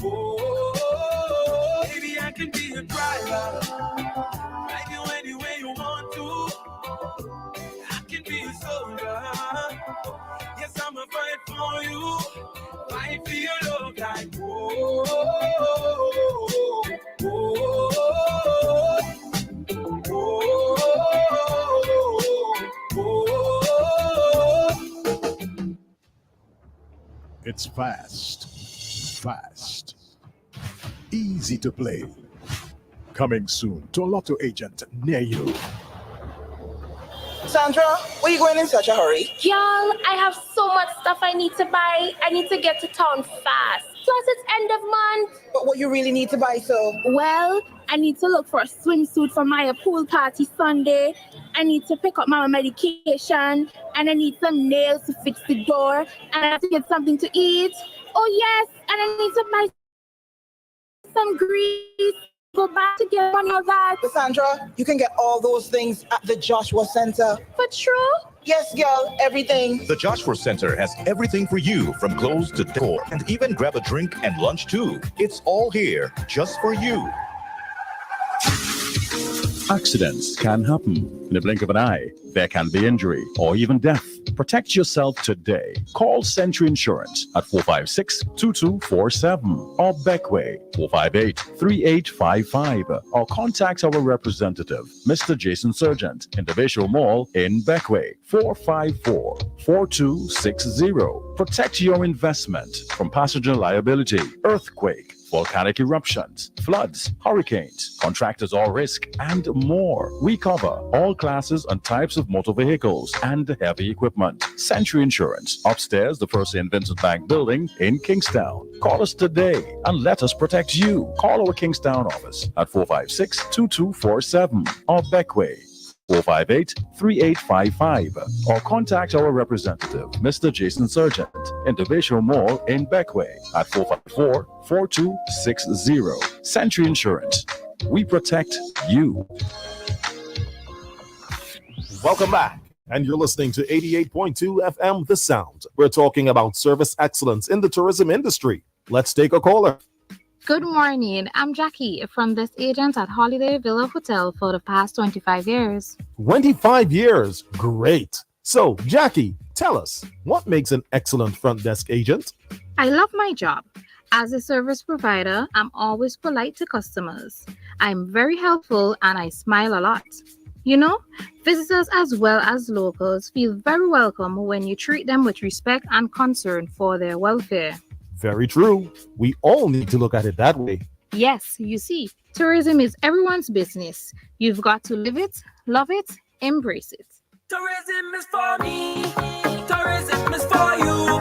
Oh, baby, I can be your driver. Drive you anywhere you want to. I can be your soldier. Yes, I'ma fight for you. Fight for your love like oh, oh, It's fast, easy to play. Coming soon to a lotto agent near you. Sandra, where you going in such a hurry? Y'all, I have so much stuff I need to buy. I need to get to town fast. Plus, it's end of month. But what you really need to buy, so? Well, I need to look for a swimsuit for my pool party Sunday. I need to pick up my medication. And I need some nails to fix the door. And I have to get something to eat. Oh, yes. And I need to buy some grease. Go back to get money on that. Cassandra, you can get all those things at the Joshua Center. For true? Yes, girl, everything. The Joshua Center has everything for you, from clothes to decor, and even grab a drink and lunch too. It's all here, just for you. Accidents can happen. In the blink of an eye, there can be injury or even death. Protect yourself today. Call Century Insurance at 456-2247 or Beckway 458-3855 or contact our representative, Mr. Jason Sergeant, in the Visual Mall in Beckway 454-4260. Protect your investment from passenger liability, earthquake, volcanic eruptions, floods, hurricanes, contractors all risk, and more. We cover all classes and types of motor vehicles and heavy equipment. Century Insurance, upstairs, the First St. Vincent Bank building in Kingstown. Call us today and let us protect you. Call our Kingstown office at 456-2247 or Beckway 458-3855 or contact our representative, Mr. Jason Sergeant, in the Visual Mall in Beckway at 454-4260. Century Insurance. We protect you. Welcome back. And you're listening to 88.2 FM The Sound. We're talking about service excellence in the tourism industry. Let's take a caller. Good morning. I'm Jackie from this agent at Holiday Villa Hotel for the past 25 years. 25 years. Great. So, Jackie, tell us, what makes an excellent front desk agent? I love my job. As a service provider, I'm always polite to customers. I'm very helpful and I smile a lot. You know, visitors as well as locals feel very welcome when you treat them with respect and concern for their welfare. Very true. We all need to look at it that way. Yes, you see, tourism is everyone's business. You've got to live it, love it, embrace it. tourism is for me. Tourism is for you.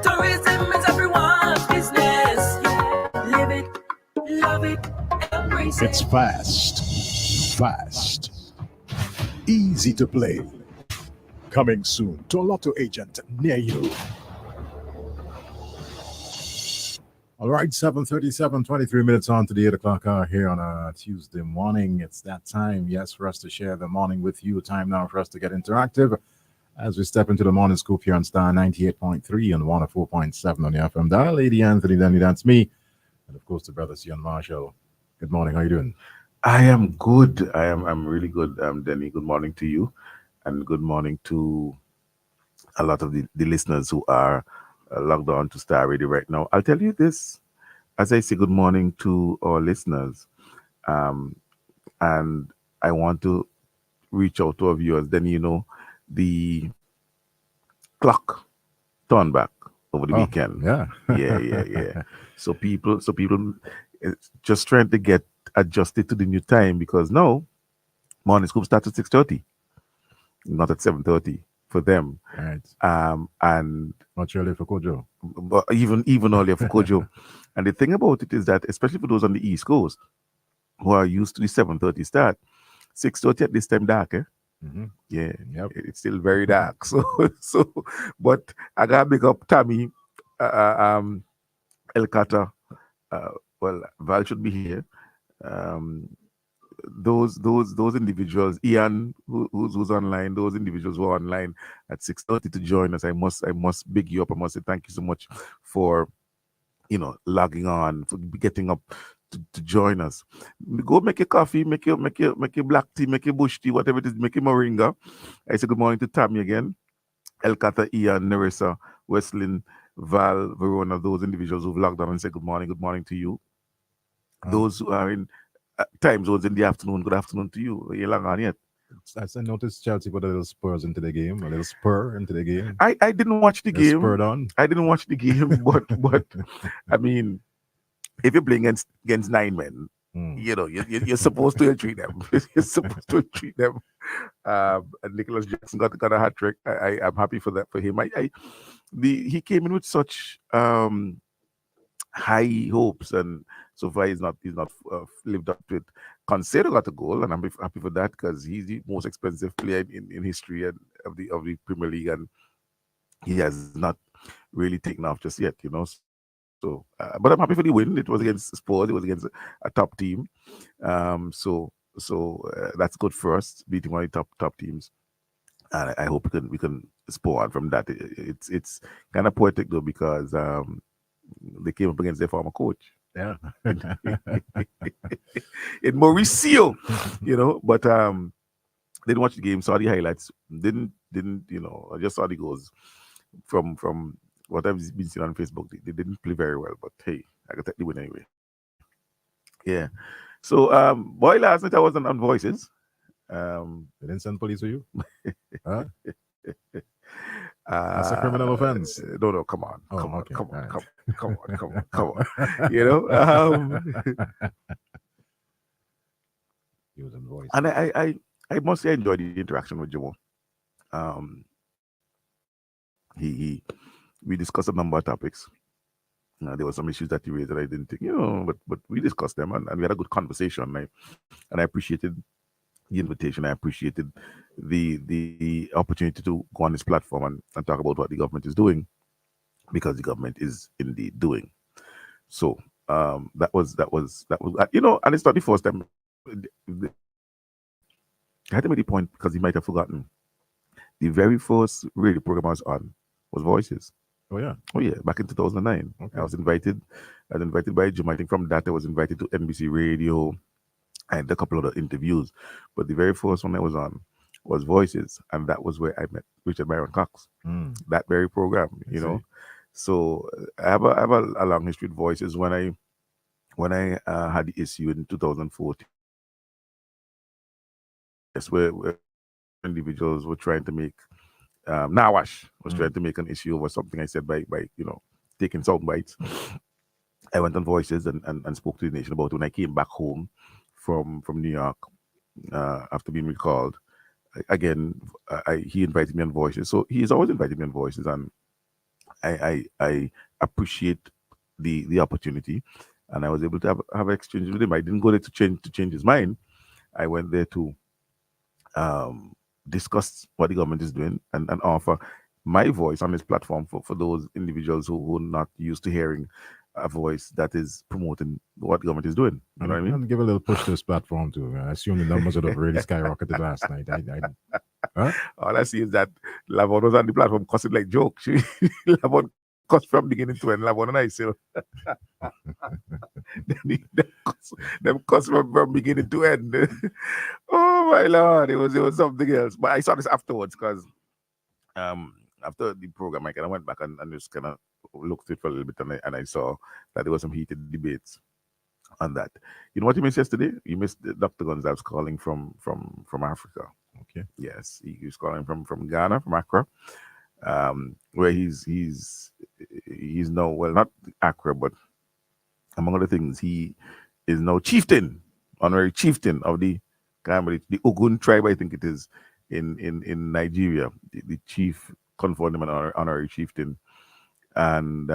Tourism is everyone's business. Live it, love it, embrace it. It's fast, easy to play. Coming soon to a lotto agent near you. All right, 7:37, 23 minutes on to the 8 o'clock hour here on a Tuesday morning. It's that time, yes, for us to share the morning with you. Time now for us to get interactive as we step into the morning scoop here on Star 98.3 and 104.7 on the FM dial. Lady Anthony, Danny, that's me. And of course, the brother Ian Marshall. Good morning. How you doing? I am good. I'm really good, Denny. Good morning to you, and good morning to a lot of the listeners who are logged on to Star Radio right now. I'll tell you this, as I say good morning to our listeners, and I want to reach out to our viewers. Then the clock turned back over the weekend. Yeah. So people just trying to get adjusted to the new time, because now morning scoop starts at 6:30, not at 7:30 for them. Right. And much earlier for Kojo. But even earlier for Kojo. And the thing about it is that, especially for those on the East Coast who are used to the 7:30 start, 6:30 at this time dark, eh? Mm-hmm. Yeah, yep. It's still very dark. So but I gotta big up Tammy, El Kata. Well, Val should be here. Those individuals, Ian, who's online, those individuals who are online at 6:30 to join us. I must big you up. I must say thank you so much for logging on, for getting up to join us. Go make your coffee, make your black tea, make your bush tea, whatever it is, make your moringa. I say good morning to Tammy again, Elkata, Ian, Nerissa, Weslin, Val, Verona, those individuals who've logged on and said good morning to you. Those who are in time zones in the afternoon, good afternoon to you. You're long on yet. I noticed Chelsea put a little spurs into the game, a little spur into the game. I didn't watch the game. Spurred on. I didn't watch the game, but I mean, if you're playing against 9 men, you're supposed to treat them. You're supposed to treat them. And Nicholas Jackson got a hat trick. I'm happy for that for him. He came in with such high hopes, and so far he's not lived up to it. Consider got a goal, and I'm happy for that because he's the most expensive player in history of the Premier League, and he has not really taken off just yet, So, but I'm happy for the win. It was against Spurs. It was against a top team. So that's good for us, beating one of the top teams. And I hope we can spur on from that. It's kind of poetic though, because they came up against their former coach. Yeah. In Mauricio, but didn't watch the game, saw the highlights, didn't I just saw the goals from what I've been seeing on Facebook. They didn't play very well, but hey, I could take the win anyway. Yeah. So boy, last night I was on Voices. They didn't send police to you? Huh? That's a criminal offense. No, come on. Oh, come okay. on. He was on Voice. And I mostly enjoyed the interaction with Jomo. We discussed a number of topics. There were some issues that he raised that I didn't think, but we discussed them, and we had a good conversation. And I appreciated the invitation. I appreciated the opportunity to go on this platform and talk about what the government is doing, because the government is indeed doing. So that was and it's not the first time. I had to make the point because he might have forgotten. The very first radio program I was on was Voices. Oh yeah, back in 2009. Okay. I was invited by Jim. I think from that I was invited to NBC Radio. I had a couple of other interviews, but the very first one I was on was Voices, and that was where I met Richard Byron Cox. That very program, So I have a long history with Voices. When I had the issue in 2014, yes, where individuals were trying to make Nawash was trying to make an issue over something I said by taking sound bites. I went on Voices and spoke to the nation about it. When I came back home from New York after being recalled, again, he invited me on Voices. So he's always invited me on Voices, and I appreciate the opportunity, and I was able to have exchanges with him. I didn't go there to change his mind. I went there to discuss what the government is doing and offer my voice on this platform for those individuals who are not used to hearing a voice that is promoting what government is doing. You know what I mean? And give a little push to this platform too. I assume the numbers would have really skyrocketed last night. Huh? All I see is that Lavon was on the platform cussing like jokes. Lavon cussed from beginning to end. Lavon and I still. them cuss from beginning to end. Oh my Lord, it was something else. But I saw this afterwards because after the program, I kind of went back and just kind of looked at it for a little bit, and I saw that there was some heated debates on that. You know what you missed yesterday? You missed Dr. Gonzalez calling from Africa. Okay. Yes, he was calling from Ghana, from Accra, where he's now, well, not Accra, but among other things, he is now honorary chieftain of the Ogun tribe, I think it is, in Nigeria. The chief conferred him an honorary chieftain, and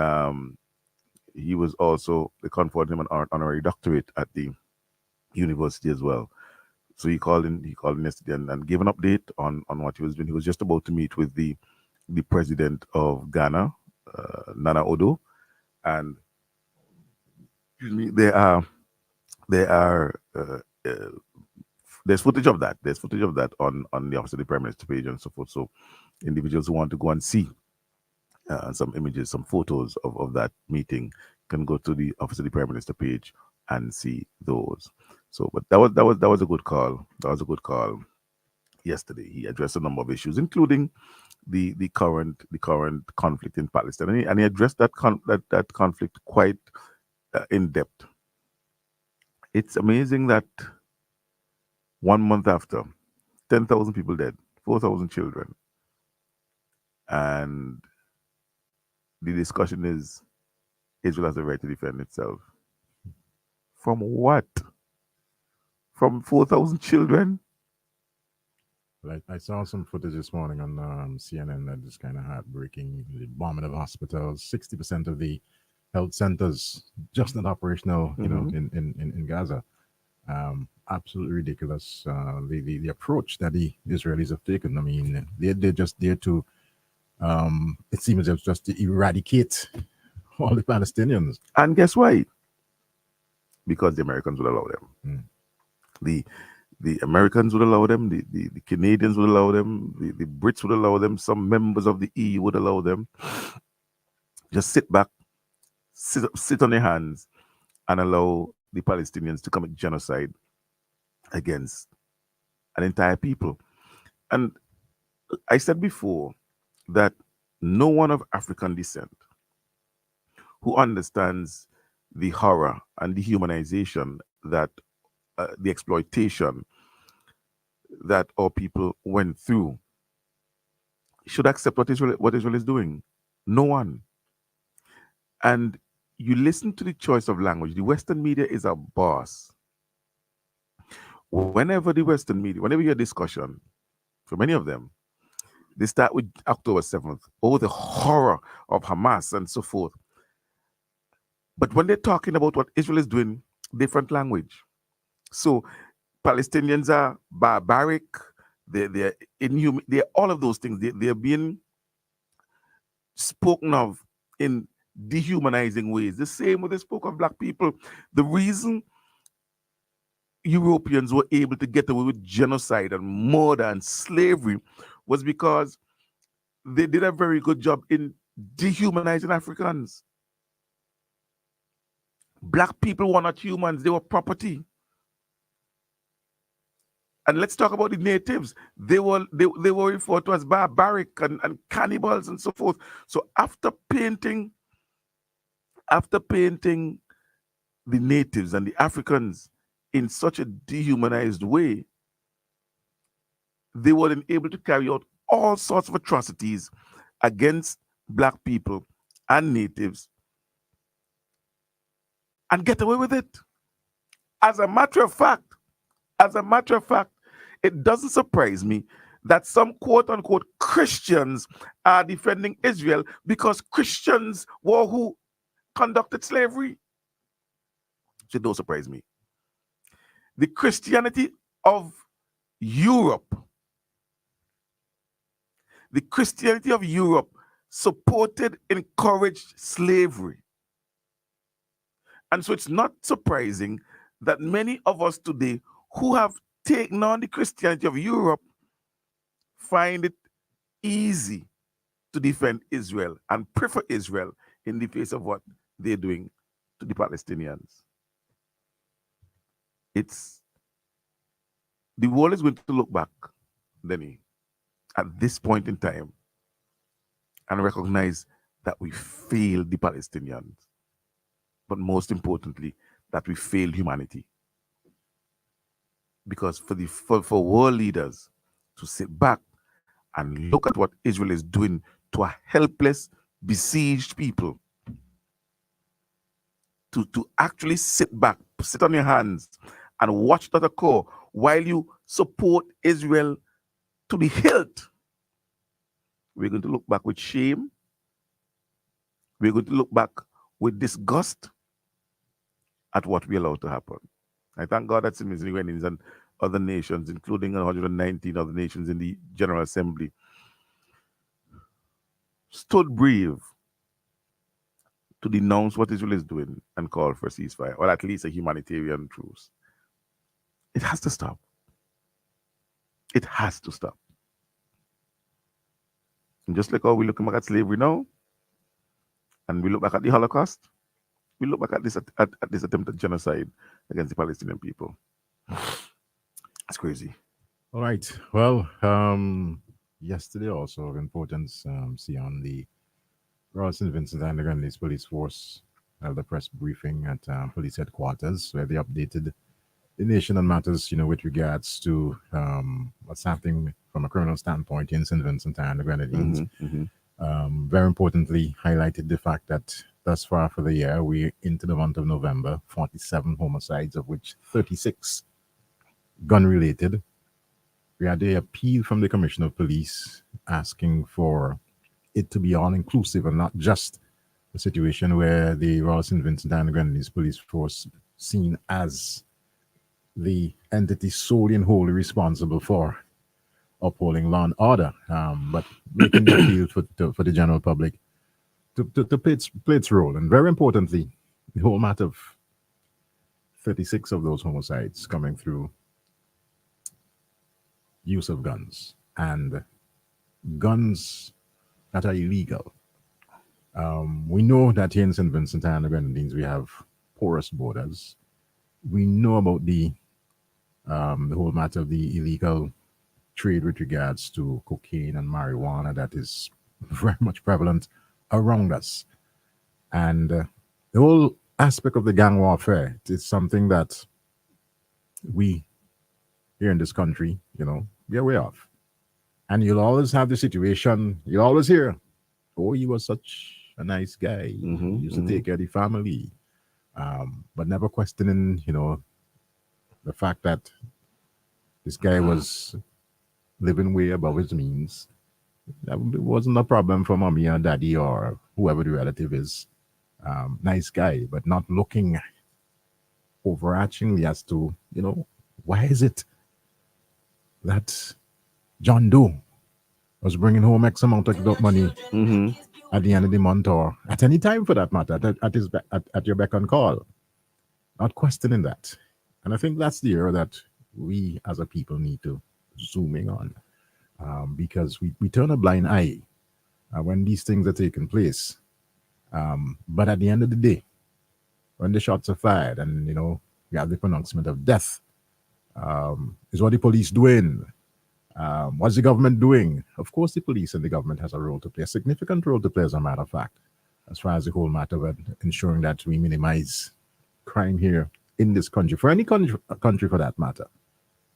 he was also, they conferred him an honorary doctorate at the university as well. So he called in yesterday and gave an update on what he was doing. He was just about to meet with the president of Ghana, Nana Odo, and there's footage of that. There's footage of that on the Office of the Prime Minister page and so forth. So individuals who want to go and see some images, some photos of that meeting can go to the Office of the Prime Minister page and see those. So, but that was a good call. That was a good call. Yesterday, he addressed a number of issues, including the current conflict in Palestine, and he addressed that conflict quite in depth. It's amazing that 1 month after, 10,000 people dead, 4,000 children, and the discussion is Israel has the right to defend itself. From what? From 4,000 children? I saw some footage this morning on CNN that is kind of heartbreaking. The bombing of hospitals, 60% of the health centers just not operational, in Gaza. Absolutely ridiculous. The approach that the Israelis have taken. I mean, they're just there to, it seems just to eradicate all the Palestinians. And guess why? Because the Americans would allow them. The Americans would allow them, the Canadians would allow them, the Brits would allow them, some members of the EU would allow them. Just sit back, sit on their hands, and allow the Palestinians to commit genocide against an entire people. And I said before that no one of African descent who understands the horror and dehumanization that the exploitation that our people went through should accept what Israel is doing. No one. And you listen to the choice of language. The Western media is a boss. Whenever the Western media, whenever you hear discussion, for many of them, they start with October 7th, the horror of Hamas and so forth. But when they're talking about what Israel is doing, different language. So Palestinians are barbaric, they're inhuman, they're all of those things. They're being spoken of in dehumanizing ways. The same way they spoke of black people. The reason Europeans were able to get away with genocide and murder and slavery was because they did a very good job in dehumanizing Africans. Black people were not humans, they were property. And let's talk about the natives. They were referred to as barbaric and cannibals and so forth. So after painting the natives and the Africans in such a dehumanized way, they were then able to carry out all sorts of atrocities against black people and natives and get away with it. As a matter of fact, it doesn't surprise me that some quote-unquote Christians are defending Israel because Christians were who conducted slavery. So it don't surprise me. The Christianity of Europe supported, encouraged slavery. And so it's not surprising that many of us today who have taken on the Christianity of Europe find it easy to defend Israel and prefer Israel in the face of what they're doing to the Palestinians. The world is going to look back, Denny, at this point in time and recognize that we failed the Palestinians, but most importantly, that we failed humanity. Because for world leaders to sit back and look at what Israel is doing to a helpless, besieged people, to actually sit back, sit on your hands and watch that occur while you support Israel to the hilt, we're going to look back with shame. We're going to look back with disgust at what we allowed to happen. I thank God that Simmons and other nations, including 119 other nations in the General Assembly, stood brave to denounce what Israel is doing and call for a ceasefire, or at least a humanitarian truce. It has to stop. It has to stop. And just like how we look back at slavery now, and we look back at the Holocaust, we look back at at this attempted genocide against the Palestinian people. It's crazy. All right. Well, yesterday also of importance, see on the Royal St. Vincent and the Grenadines Police Force held a press briefing at police headquarters where they updated the nation on matters, with regards to what's happening from a criminal standpoint in St. Vincent and the Grenadines. Very importantly, highlighted the fact that thus far for the year, we're into the month of November, 47 homicides, of which 36 gun-related. We had the appeal from the Commissioner of Police asking for it to be all-inclusive and not just a situation where the Royal St. Vincent and the Grenadines Police Force seen as the entity solely and wholly responsible for upholding law and order, but making the appeal for the general public to play its role. And very importantly, the whole matter of 36 of those homicides coming through use of guns, and guns that are illegal. We know that here in St. Vincent and the Grenadines, we have porous borders. We know about the whole matter of the illegal trade with regards to cocaine and marijuana that is very much prevalent around us. And the whole aspect of the gang warfare is something that we here in this country, we're aware of. And you'll always have the situation, you'll always hear, oh, he was such a nice guy. He used to take care of the family. But never questioning, the fact that this guy was living way above his means. That wasn't a problem for mommy or daddy or whoever the relative is. Nice guy, but not looking overarchingly as to, why is it that John Doe was bringing home X amount of money at the end of the month, or at any time for that matter, at your beck and call. Not questioning that. And I think that's the area that we as a people need to zoom in on, because we turn a blind eye when these things are taking place. But at the end of the day, when the shots are fired and, we have the pronouncement of death, is what the police doing? What's the government doing? Of course, the police and the government has a role to play, a significant role to play, as a matter of fact, as far as the whole matter of ensuring that we minimize crime here in this country, for any country for that matter.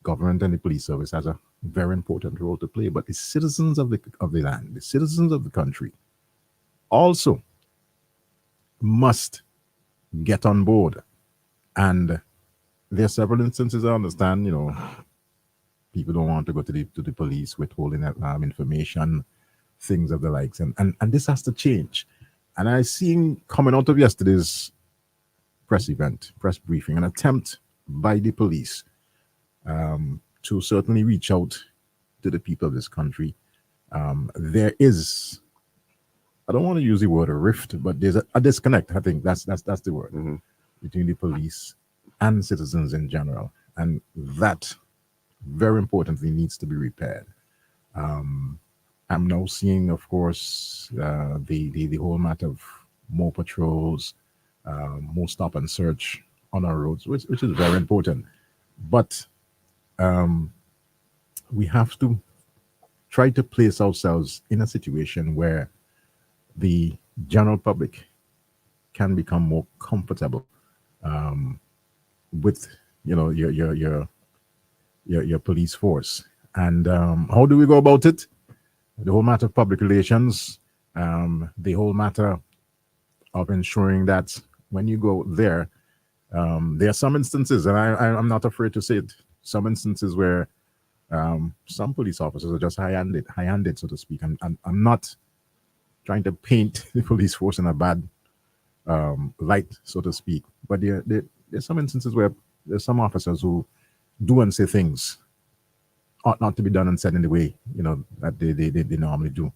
Government and the police service has a very important role to play, but the citizens of the land, the citizens of the country, also must get on board. And there are several instances, I understand, people don't want to go to the police, withholding information, things of the likes, and this has to change. And I seen coming out of yesterday's press briefing, an attempt by the police to certainly reach out to the people of this country. There is, I don't want to use the word a rift, but there's a disconnect. I think that's the word between the police and citizens in general, and that very importantly needs to be repaired. I'm now seeing, of course, the whole matter of more patrols, more stop and search on our roads, which is very important. But we have to try to place ourselves in a situation where the general public can become more comfortable with your police force. And how do we go about it? The whole matter of public relations, the whole matter of ensuring that when you go there are some instances, and I'm not afraid to say it, some instances where some police officers are just high-handed, so to speak. I'm not trying to paint the police force in a bad light, so to speak, but there's some instances where there's some officers who do and say things ought not to be done and said in the way that they normally do,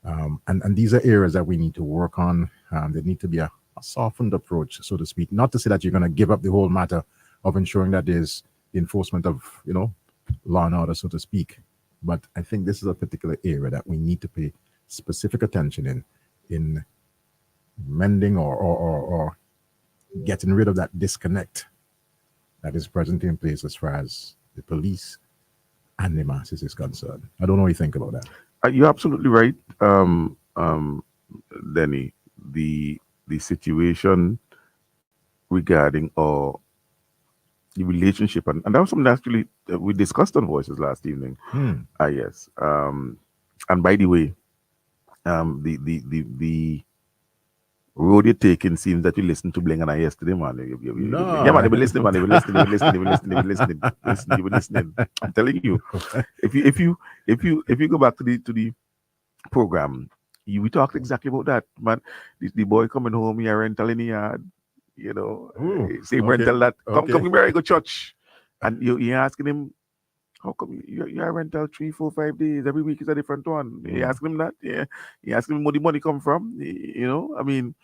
and these are areas that we need to work on. There need to be a softened approach, so to speak. Not to say that you're going to give up the whole matter of ensuring that there's the enforcement of law and order, so to speak, but I think this is a particular area that we need to pay specific attention in mending or getting rid of that disconnect that is presently in place as far as the police and the masses is concerned. I don't know what you think about that. You're absolutely right, Denny. The situation regarding the relationship, and that was something actually we discussed on Voices last evening. Yes. And by the way, the road you're taking seems that you listened to Bling and I yesterday, man. No. Yeah, man, they were listening, man. They were listening. I'm telling you, if you go back to the program, we talked exactly about that, man. The boy coming home, he a rental in the yard, same rental that come here, go church, and you asking him, how come you are rental 3, 4, 5 days every week is a different one? You asking him that, you asking him where the money come from, I mean,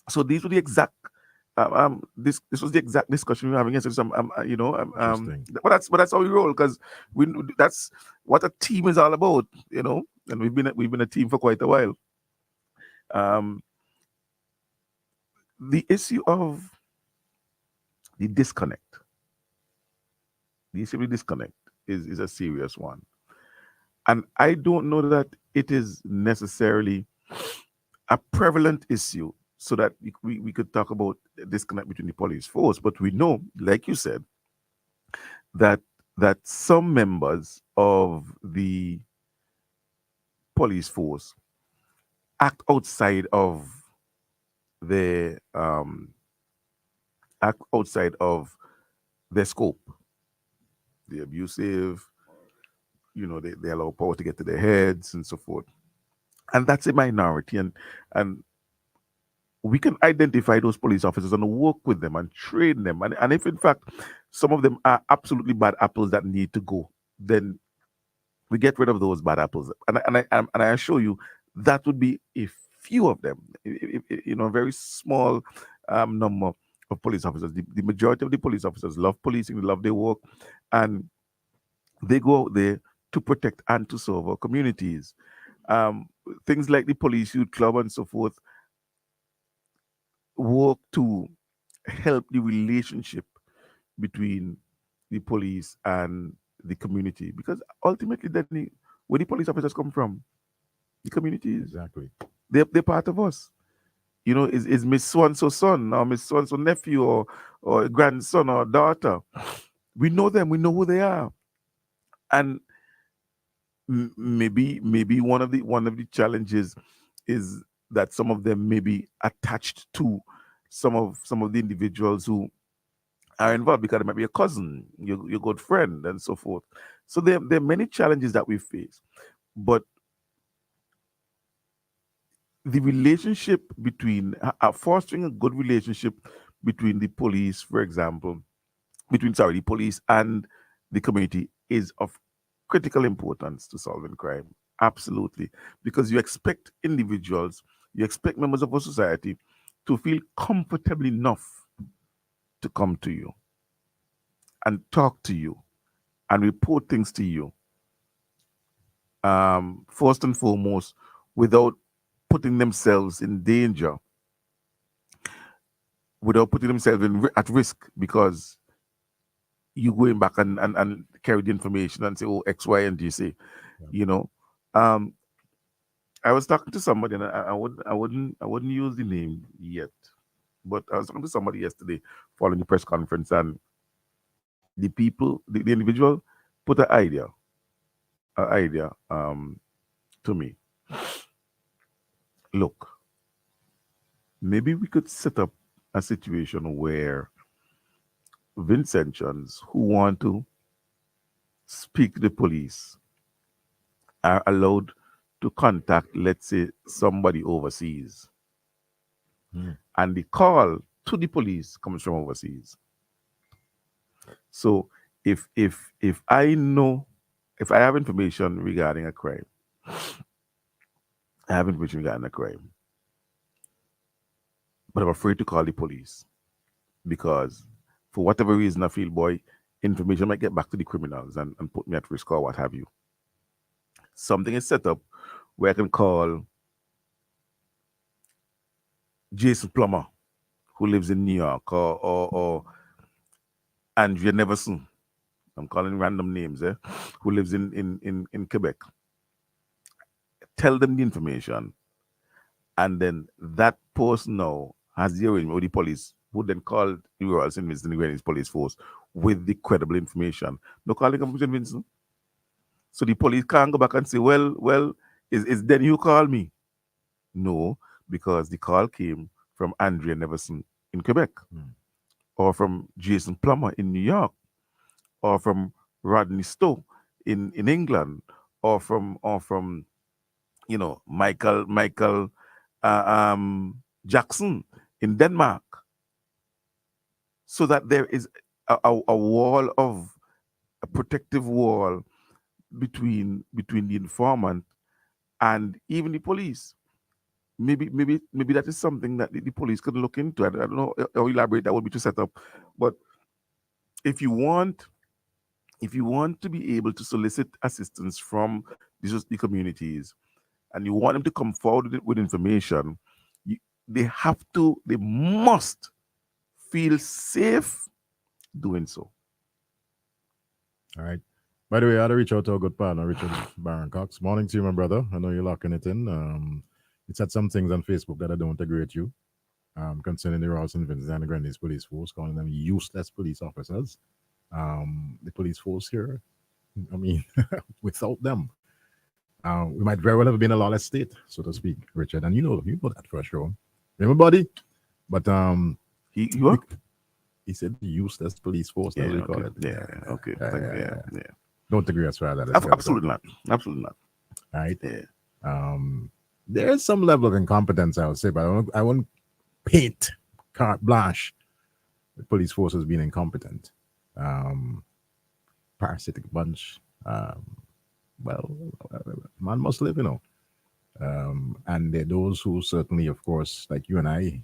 so these were the exact. This was the exact discussion we were having yesterday. But that's how we roll, because that's what a team is all about, and we've been a team for quite a while. The issue of the disconnect, is a serious one, and I don't know that it is necessarily a prevalent issue, so that we could talk about the disconnect between the police force. But we know, like you said, that some members of the police force act outside of their scope. They're abusive, they allow power to get to their heads and so forth. And that's a minority, and we can identify those police officers and work with them and train them. And if in fact some of them are absolutely bad apples that need to go, then we get rid of those bad apples. And I assure you that would be a few of them, a very small number of police officers. The majority of the police officers love policing, they love their work, and they go out there to protect and to serve our communities. Things like the Police Youth Club and so forth work to help the relationship between the police and the community, because ultimately where the police officers come from, the communities. Exactly. They're part of us. Is Miss So-and-so's son or Miss So-and-so nephew or grandson or daughter. We know them, we know who they are. And maybe one of the challenges is that some of them may be attached to some of the individuals who are involved, because it might be a cousin, your good friend, and so forth. So there are many challenges that we face, but the relationship between fostering a good relationship between the police, for example, the police and the community is of critical importance to solving crime. Absolutely. Because you expect individuals, you expect members of our society to feel comfortable enough to come to you and talk to you and report things to you, first and foremost, without putting themselves in danger, without putting themselves at risk, because you going back and carry the information and say, oh, X, Y, and Z say, I was talking to somebody, and I wouldn't use the name yet, but I was talking to somebody yesterday following the press conference, and the individual put an idea to me. Look, maybe we could set up a situation where Vincentians who want to speak to the police are allowed to contact, let's say, somebody overseas. And the call to the police comes from overseas. So if I have information regarding a crime, but I'm afraid to call the police, because for whatever reason I feel, information might get back to the criminals and put me at risk or what have you. Something is set up where I can call Jason Plummer, who lives in New York, or Andrea Neverson, I'm calling random names, who lives in Quebec. Tell them the information, and then that person now has the arrangement with the police, who then call the Royal St. Vincent and the Grenadines Police Force with the credible information. No calling from St. Vincent. So the police can't go back and say, well, is then you call me? No, because the call came from Andrea Neverson in Quebec, or from Jason Plummer in New York, or from Rodney Stowe in England, or from Michael Jackson in Denmark. So that there is a wall of a protective wall between the informant and even the police. Maybe that is something that the police could look into. I don't know how elaborate that would be to set up, but if you want to be able to solicit assistance from the communities, and you want them to come forward with information, they must feel safe doing so. All right. By the way, I had to reach out to our good partner, Richard Baron Cox. Morning to you, my brother. I know you're locking it in. It said some things on Facebook that I don't agree with you concerning the Royal St. Vincent and the Grenadines Police Force, calling them useless police officers. The police force here, I mean, without them, we might very well have been a lawless state, so to speak, Richard. And you know that for sure. Remember, buddy? But he said useless police force. That's what we call it. Yeah. Okay. Yeah. Don't agree as far as that. Absolutely not. Absolutely not. All right. Yeah. There is some level of incompetence, I would say, but I won't paint carte blanche the police force as being incompetent. Parasitic bunch. Well, man must live, you know. And there are those who certainly, of course, like you and I,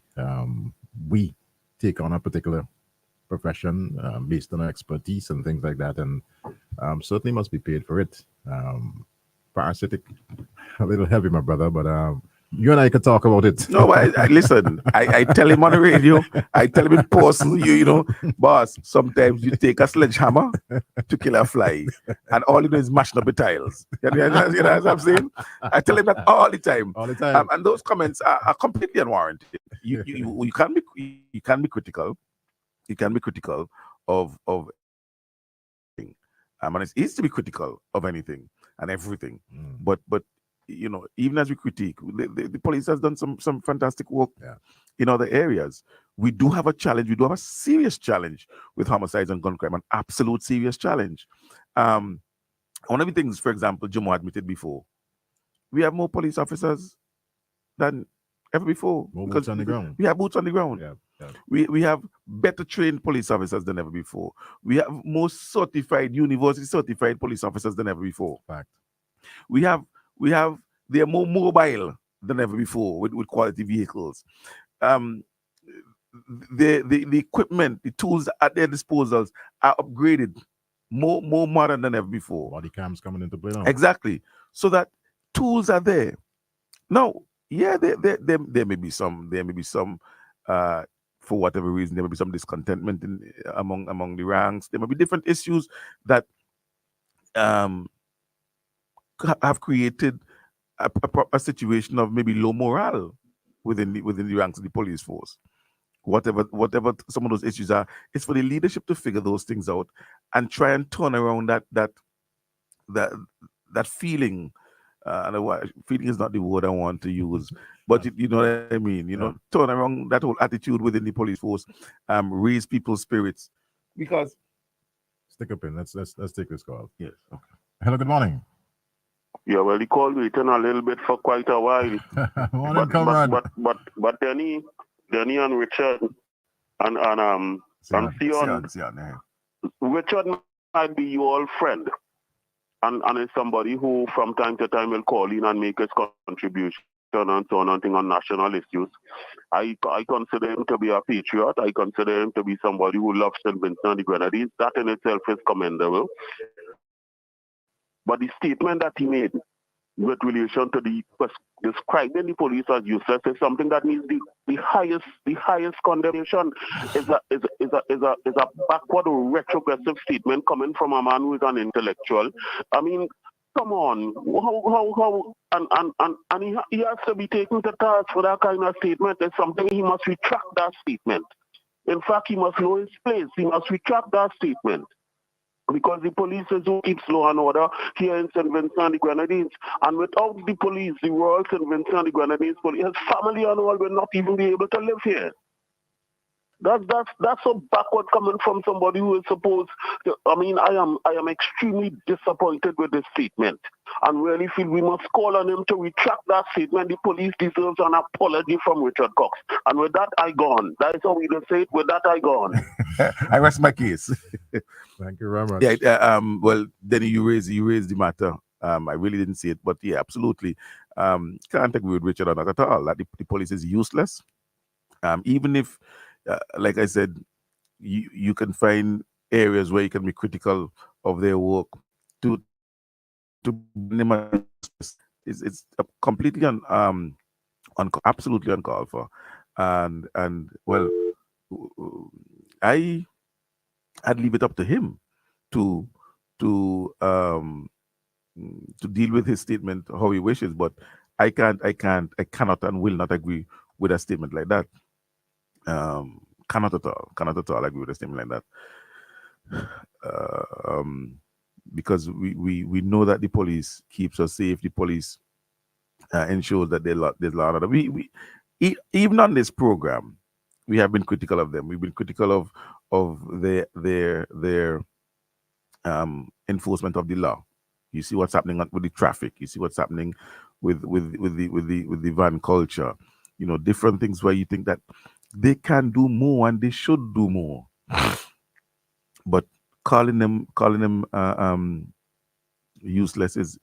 we take on a particular profession based on our expertise and things like that, and certainly must be paid for it. Parasitic, a little heavy, my brother, but you and I could talk about it. No, I listen. I tell him on the radio. I tell him in person. You know, boss. Sometimes you take a sledgehammer to kill a fly, and all you do is mashing up the tiles. You know what I'm saying? I tell him that all the time. All the time. And those comments are completely unwarranted. You can be critical. You can be critical of anything. And it's easy to be critical of anything and everything. But you know, even as we critique, the police has done some fantastic work in other areas. We do have a challenge. We do have a serious challenge with homicides and gun crime, an absolute serious challenge. One of the things, for example, Jomo admitted before, we have more police officers than ever before. More boots on the ground. We have boots on the ground. Yeah. We have better trained police officers than ever before. We have more university certified police officers than ever before. Fact. They are more mobile than ever before with quality vehicles. The equipment, the tools at their disposals are upgraded, more modern than ever before. Body cams coming into play now. Exactly. So that tools are there. Now, yeah, there may be some for whatever reason, there may be some discontentment among the ranks. There may be different issues that have created a situation of maybe low morale within the ranks of the police force. Whatever some of those issues are, it's for the leadership to figure those things out and try and turn around that feeling. Feeling is not the word I want to use, but you know what I mean. You know, turn around that whole attitude within the police force, raise people's spirits. Because stick up in. Let's take this call. Yes. Okay. Hello. Good morning. Yeah, well, he called waiting a little bit for quite a while. Morning, comrade. But Denny and Richard and Sion. Richard might be your old friend. And is somebody who from time to time will call in and make his contribution and so on on national issues. I consider him to be a patriot. I consider him to be somebody who loves St. Vincent and the Grenadines. That in itself is commendable. But the statement that he made with relation to describing the police as useless is something that needs the highest condemnation. Is a backward or retrogressive statement coming from a man who is an intellectual. I mean, come on, how and he has to be taken to task for that kind of statement. It's something he must retract that statement. In fact, he must know his place. He must retract that statement. Because the police is who keeps law and order here in St. Vincent and the Grenadines. And without the police, the Royal St. Vincent and the Grenadines police, his family and all will not even be able to live here. That's so backward coming from somebody who is supposed to, I mean, I am extremely disappointed with this statement and really feel we must call on him to retract that statement. The police deserves an apology from Richard Cox. And with that, I gone. That is how we just say it. With that, I gone. I rest my case. Thank you very much. Yeah. Well, Denny, you raised the matter. I really didn't see it, but yeah, absolutely. Can't agree with Richard on that at all. That the police is useless. Even if, like I said, you can find areas where you can be critical of their work. To it's completely absolutely uncalled for, and well, I'd leave it up to him to deal with his statement how he wishes, but I cannot and will not agree with a statement like that. Cannot at all agree with a statement like that. Because we know that the police keeps us safe. The police ensures that there's law and order. We even on this program, we have been critical of them. We've been critical of their enforcement of the law. You see what's happening with the traffic. You see what's happening with the van culture. You know, different things where you think that they can do more and they should do more. But calling them useless is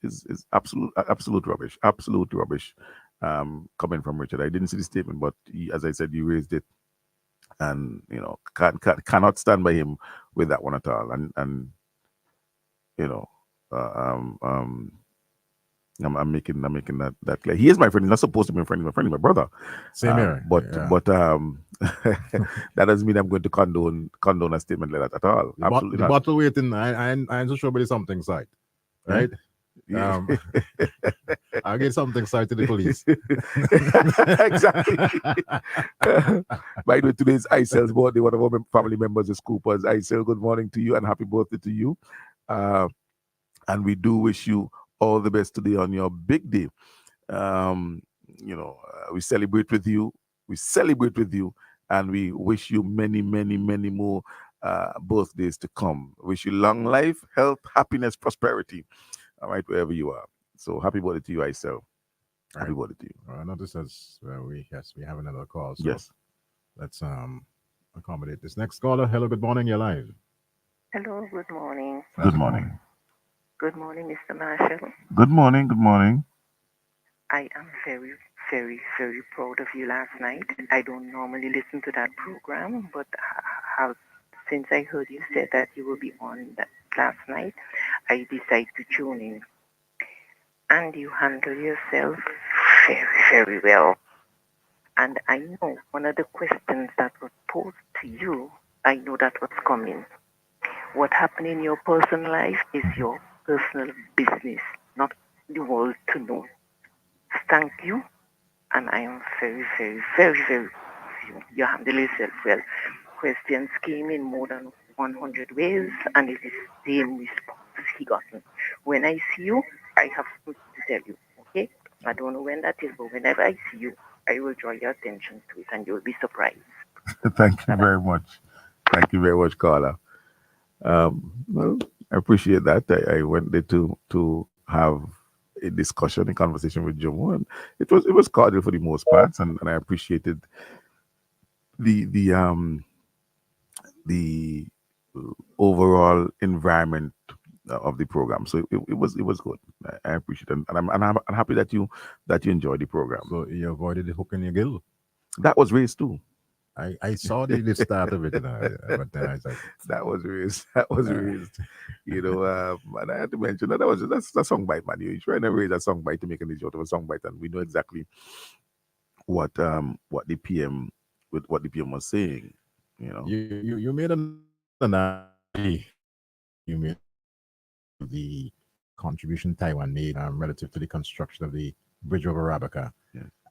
absolute rubbish. Absolute rubbish. Coming from Richard. I didn't see the statement, but as I said, you raised it, and you know, cannot stand by him with that one at all. And you know, I'm making that clear. He is my friend. He's not supposed to be my friend. He's my friend. He's my brother. Same here. But that doesn't mean I'm going to condone a statement like that at all. Absolutely the not. bottle waiting. I'm not sure, but it's something side, right? Yeah. I'll get something side to the police. Exactly. By the way, today's Icel's birthday. One of our family members is Cooper's. Icel, good morning to you and happy birthday to you. And we do wish you all the best today on your big day. You know, we celebrate with you. And we wish you many, many, many more birthdays to come. Wish you long life, health, happiness, prosperity. All right, wherever you are. So happy birthday to you, Icel. Happy birthday to you. I notice as we have another call. So yes. Let's accommodate this next caller. Hello, good morning. You're live. Hello, good morning. Good morning. Good morning, Mr. Marshall. Good morning. Good morning. I am very, very, very proud of you last night. I don't normally listen to that program, but since I heard you say that you will be on that last night, I decided to tune in. And you handle yourself very, very well. And I know one of the questions that was posed to you, I know that what's coming. What happened in your personal life is your personal business, not the world to know. Thank you. And I am very, very, very, very proud of you. You handle yourself well. Questions came in more than 100 ways, and it is the same response he gotten. When I see you, I have something to tell you, okay? I don't know when that is, but whenever I see you, I will draw your attention to it, and you'll be surprised. Thank you very much. Thank you very much, Carla. Well, I appreciate that. I went there to have a discussion, a conversation with Jomo, and it was cordial for the most part, and I appreciated the overall environment of the program. So it was good. I appreciate it, and I'm happy that you enjoyed the program. So you avoided the hook in your gill. That was raised too. I saw the start of it, but then I said that was raised. That was raised. You know, and I had to mention that's a song bite, man. You try to raise a song bite to make an issue out of a song bite, and we know exactly what the PM was saying. You know, you made you made the contribution Taiwan made relative to the construction of the bridge over Rabaca,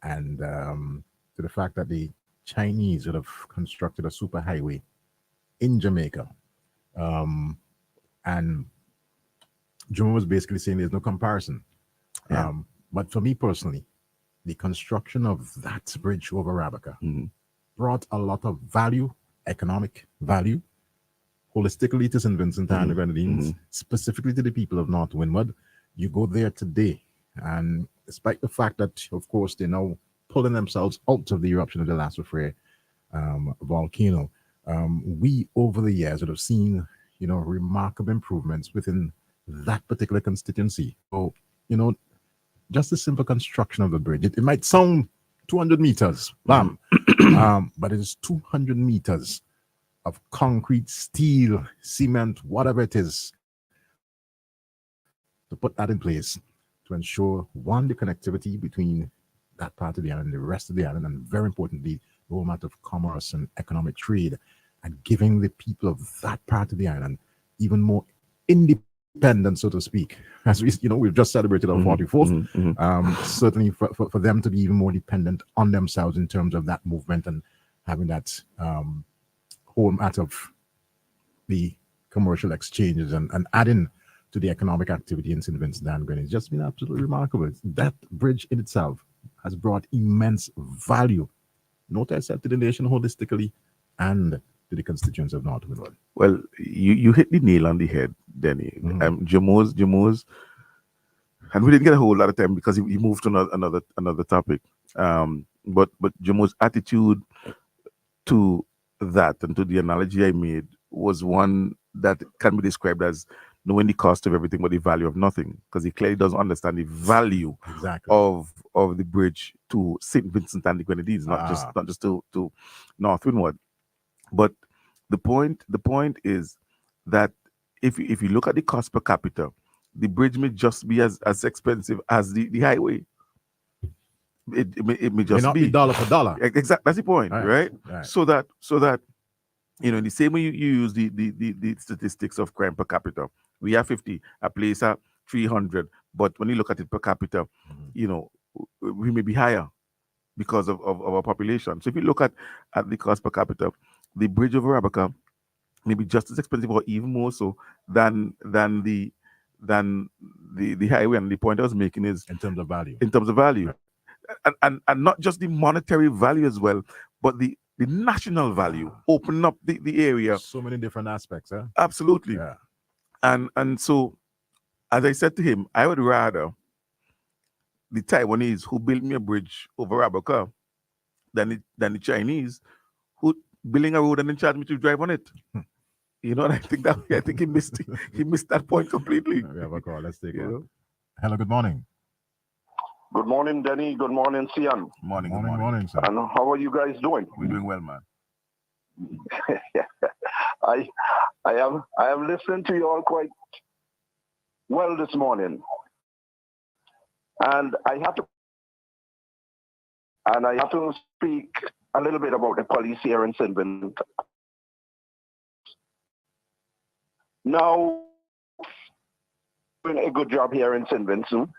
and to the fact that the Chinese would have constructed a superhighway in Jamaica, and Jomo was basically saying there's no comparison. But for me personally, the construction of that bridge over Rabaca brought a lot of value, economic value, holistically to St. Vincent and the Grenadines, specifically to the people of North Windward. You go there today, and despite the fact that, of course, they're now pulling themselves out of the eruption of the La Soufrière volcano, we over the years would have seen, remarkable improvements within that particular constituency. So, just the simple construction of the bridge, it might sound 200 meters, but it is 200 meters of concrete, steel, cement, whatever it is, to put that in place to ensure, one, the connectivity between that part of the island and the rest of the island, and very importantly, the whole matter of commerce and economic trade, and giving the people of that part of the island even more independence, so to speak. As we've just celebrated our 44th, certainly for them to be even more dependent on themselves in terms of that movement and having that whole matter of the commercial exchanges and adding to the economic activity in St. Vincent and Grenadines. It's just been absolutely remarkable. That bridge in itself has brought immense value, not I said, to the nation holistically and to the constituents of North Windward. Well, you hit the nail on the head, Denny. Jamo's, and we didn't get a whole lot of time because he moved to another topic. But Jamo's attitude to that and to the analogy I made was one that can be described as knowing the cost of everything but the value of nothing, because he clearly doesn't understand the value of the bridge to St. Vincent and the Grenadines, not just to North Windward. But the point is that if you look at the cost per capita, the bridge may just be as expensive as the highway. It may just not be dollar for dollar. Exactly, that's the point, right? So that in the same way you use the statistics of crime per capita, we have 50, a place at 300, but when you look at it per capita, we may be higher because of our population. So if you look at the cost per capita, the bridge over Rabaca may be just as expensive or even more so than the highway. And the point I was making is in terms of value. And not just the monetary value as well, but the national value, opening up the area. So many different aspects, huh? Absolutely. Yeah. And so, as I said to him, I would rather the Taiwanese who built me a bridge over Rabaca than the Chinese who building a road and then charge me to drive on it. And I think he missed that point completely. We have a call. Let's take it. Hello, good morning. Good morning, Denny. Good morning, Sian. Morning, sir. And how are you guys doing? We're doing well, man. I am listening to you all quite well this morning. And I have to speak a little bit about the police here in St. Vincent. Now, doing a good job here in St. Vincent,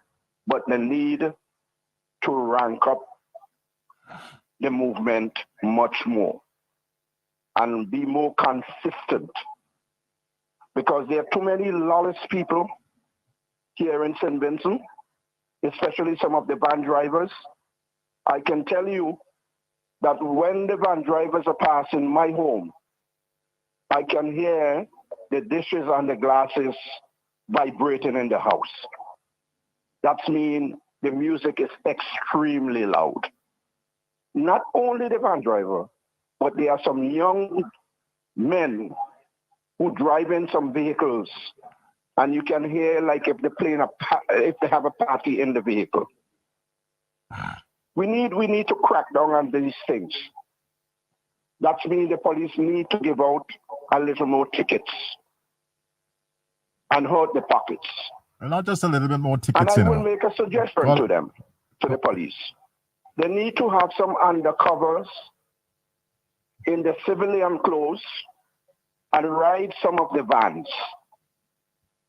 but they need to rank up the movement much more and be more consistent, because there are too many lawless people here in St. Vincent, especially some of the van drivers. I can tell you that when the van drivers are passing my home, I can hear the dishes and the glasses vibrating in the house. That means the music is extremely loud. Not only the van driver, but there are some young men who drive in some vehicles, and you can hear like if they have a party in the vehicle. We need to crack down on these things. That means the police need to give out a little more tickets and hurt the pockets. And not just a little bit more And tickets, I you will know. make a suggestion to them, to the police. They need to have some undercovers in the civilian clothes and ride some of the vans.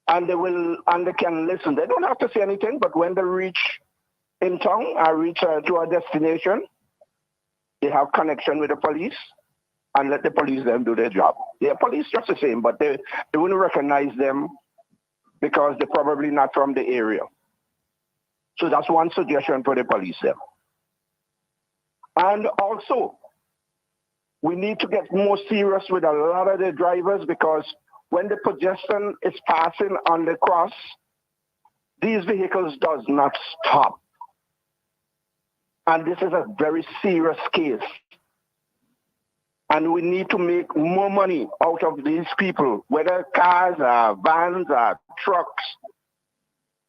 And they can listen. They don't have to say anything, but when they reach in town or reach to a destination, they have connection with the police and let the police then do their job. The police just the same, but they wouldn't recognize them because they're probably not from the area. So that's one suggestion for the police there. And also, we need to get more serious with a lot of the drivers because when the pedestrian is passing on the cross, these vehicles does not stop. And this is a very serious case. And we need to make more money out of these people, whether cars, vans, trucks.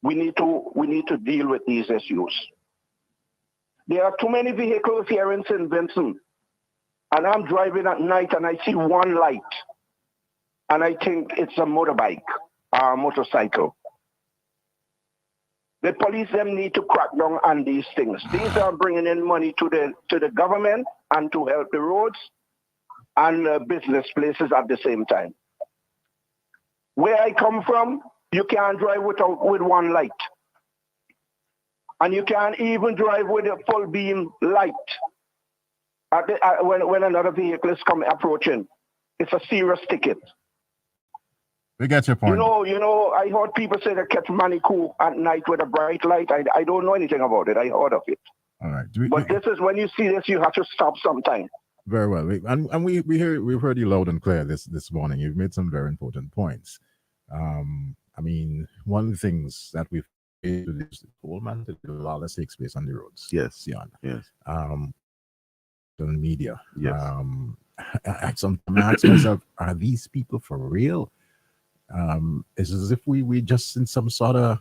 We need to deal with these issues. There are too many vehicles here in St. Vincent, and I'm driving at night and I see one light, and I think it's a motorbike or a motorcycle. The police them need to crack down on these things. These are bringing in money to the government and to help the roads and business places at the same time. Where I come from, you can't drive with one light. And you can't even drive with a full beam light when another vehicle is approaching. It's a serious ticket. We get your point. You know, I heard people say they catch Manikou at night with a bright light. I don't know anything about it. I heard of it. All right. But this is when you see this, you have to stop sometime. Very well. We've heard you loud and clear this morning. You've made some very important points. I mean, one of the things that we've this whole matter lawless takes place on the roads. Yes. Yes. The media. Yes. I sometimes ask myself, are these people for real? It's as if we just in some sort of,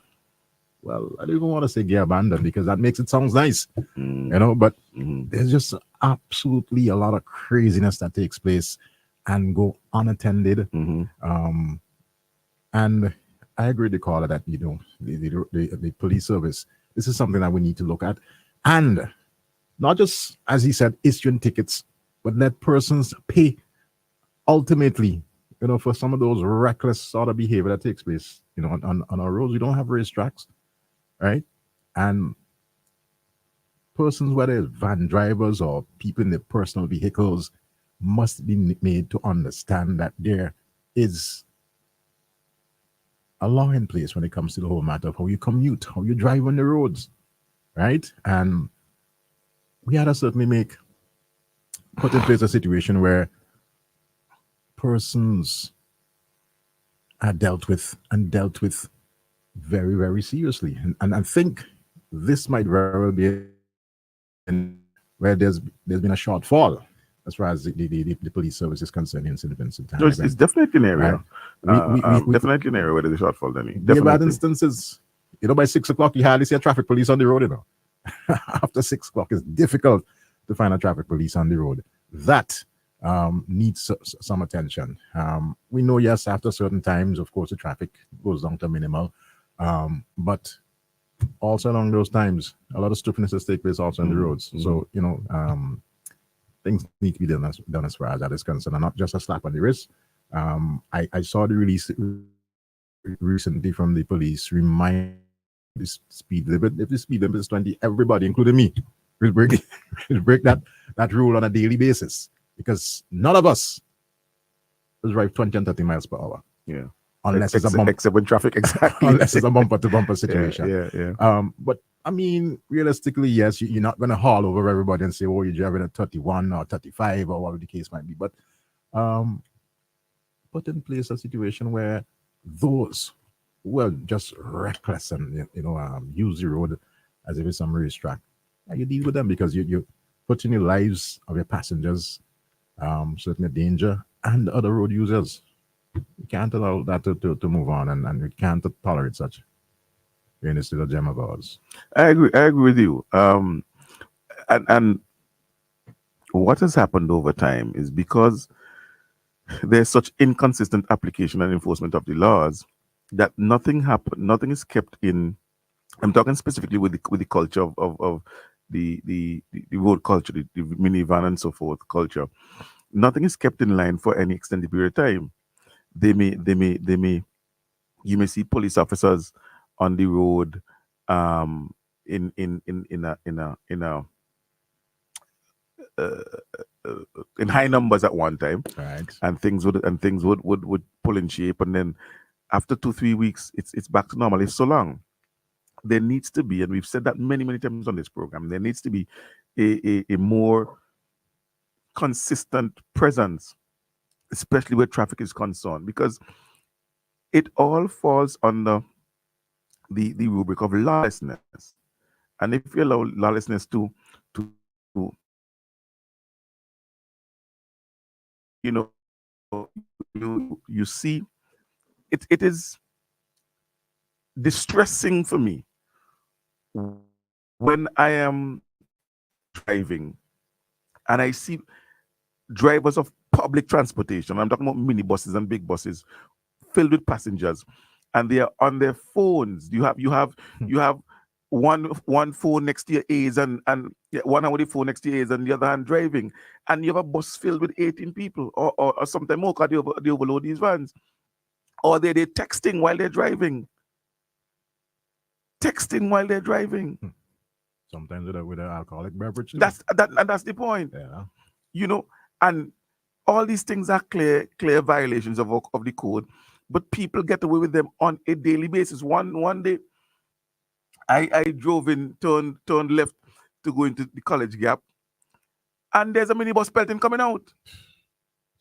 well, I don't even want to say gay abandon because that makes it sound nice, you know, but there's just absolutely a lot of craziness that takes place and go unattended. And I agree with the caller that, you know, the police service, this is something that we need to look at. And not just, as he said, issuing tickets, but let persons pay ultimately, you know, for some of those reckless sort of behavior that takes place, you know, on our roads. We don't have racetracks, right? And persons, whether it's van drivers or people in their personal vehicles, must be made to understand that there is a law in place when it comes to the whole matter of how you commute, how you drive on the roads, right? And we had to certainly put in place a situation where persons are dealt with very, very seriously. And I think this might very well be where there's been a shortfall as far as the police service is concerned in St. Vincent. No, it's definitely an area. Right? Definitely an area where there's a shortfall, Danny. There are bad instances. You know, by 6 o'clock, you hardly see a traffic police on the road, you know. After 6 o'clock, it's difficult to find a traffic police on the road. That needs some attention. We know, yes, after certain times, of course, the traffic goes down to minimal. But also along those times, a lot of stupidness takes place also on the roads. So, you know, things need to be done as far as that is concerned, and not just a slap on the wrist. I saw the release recently from the police remind the speed limit. If the speed limit is 20, everybody, including me, will break that rule on a daily basis, because none of us will drive 20 and 30 miles per hour. Yeah. Unless it's a bumper, except when traffic, exactly. Unless it's a bumper to bumper situation. Yeah. But I mean, realistically, yes, you're not going to haul over everybody and say, oh, you're driving at 31 or 35 or whatever the case might be. But put in place a situation where those who are just reckless and, you know, use the road as if it's some racetrack, you deal with them, because you're putting the lives of your passengers certainly danger, and other road users. You can't allow that to move on, and we can't tolerate such. And it's still a gem of ours. I agree with you. And what has happened over time is because there's such inconsistent application and enforcement of the laws that nothing is kept in. I'm talking specifically with the culture of the road culture, the minivan and so forth culture. Nothing is kept in line for any extended period of time. You may see police officers on the road in high numbers at one time, right? And things would pull in shape, and then after 2-3 weeks, it's back to normal. It's so long. There needs to be, and we've said that many times on this program, there needs to be a more consistent presence, especially where traffic is concerned, because it all falls under the rubric of lawlessness. And if you allow lawlessness to you see, it is distressing for me when I am driving and I see drivers of public transportation, I'm talking about minibuses and big buses filled with passengers, and they are on their phones. You have one phone next to your ears and one hand with the phone next to your ears and the other hand driving, and you have a bus filled with 18 people or sometimes more, because they overload these vans, or they're texting while they're driving. Sometimes with an alcoholic beverage too. That's the point. Yeah. And all these things are clear violations of the code, but people get away with them on a daily basis. One day, I drove in, turned left to go into the College Gap, and there's a minibus pelting coming out.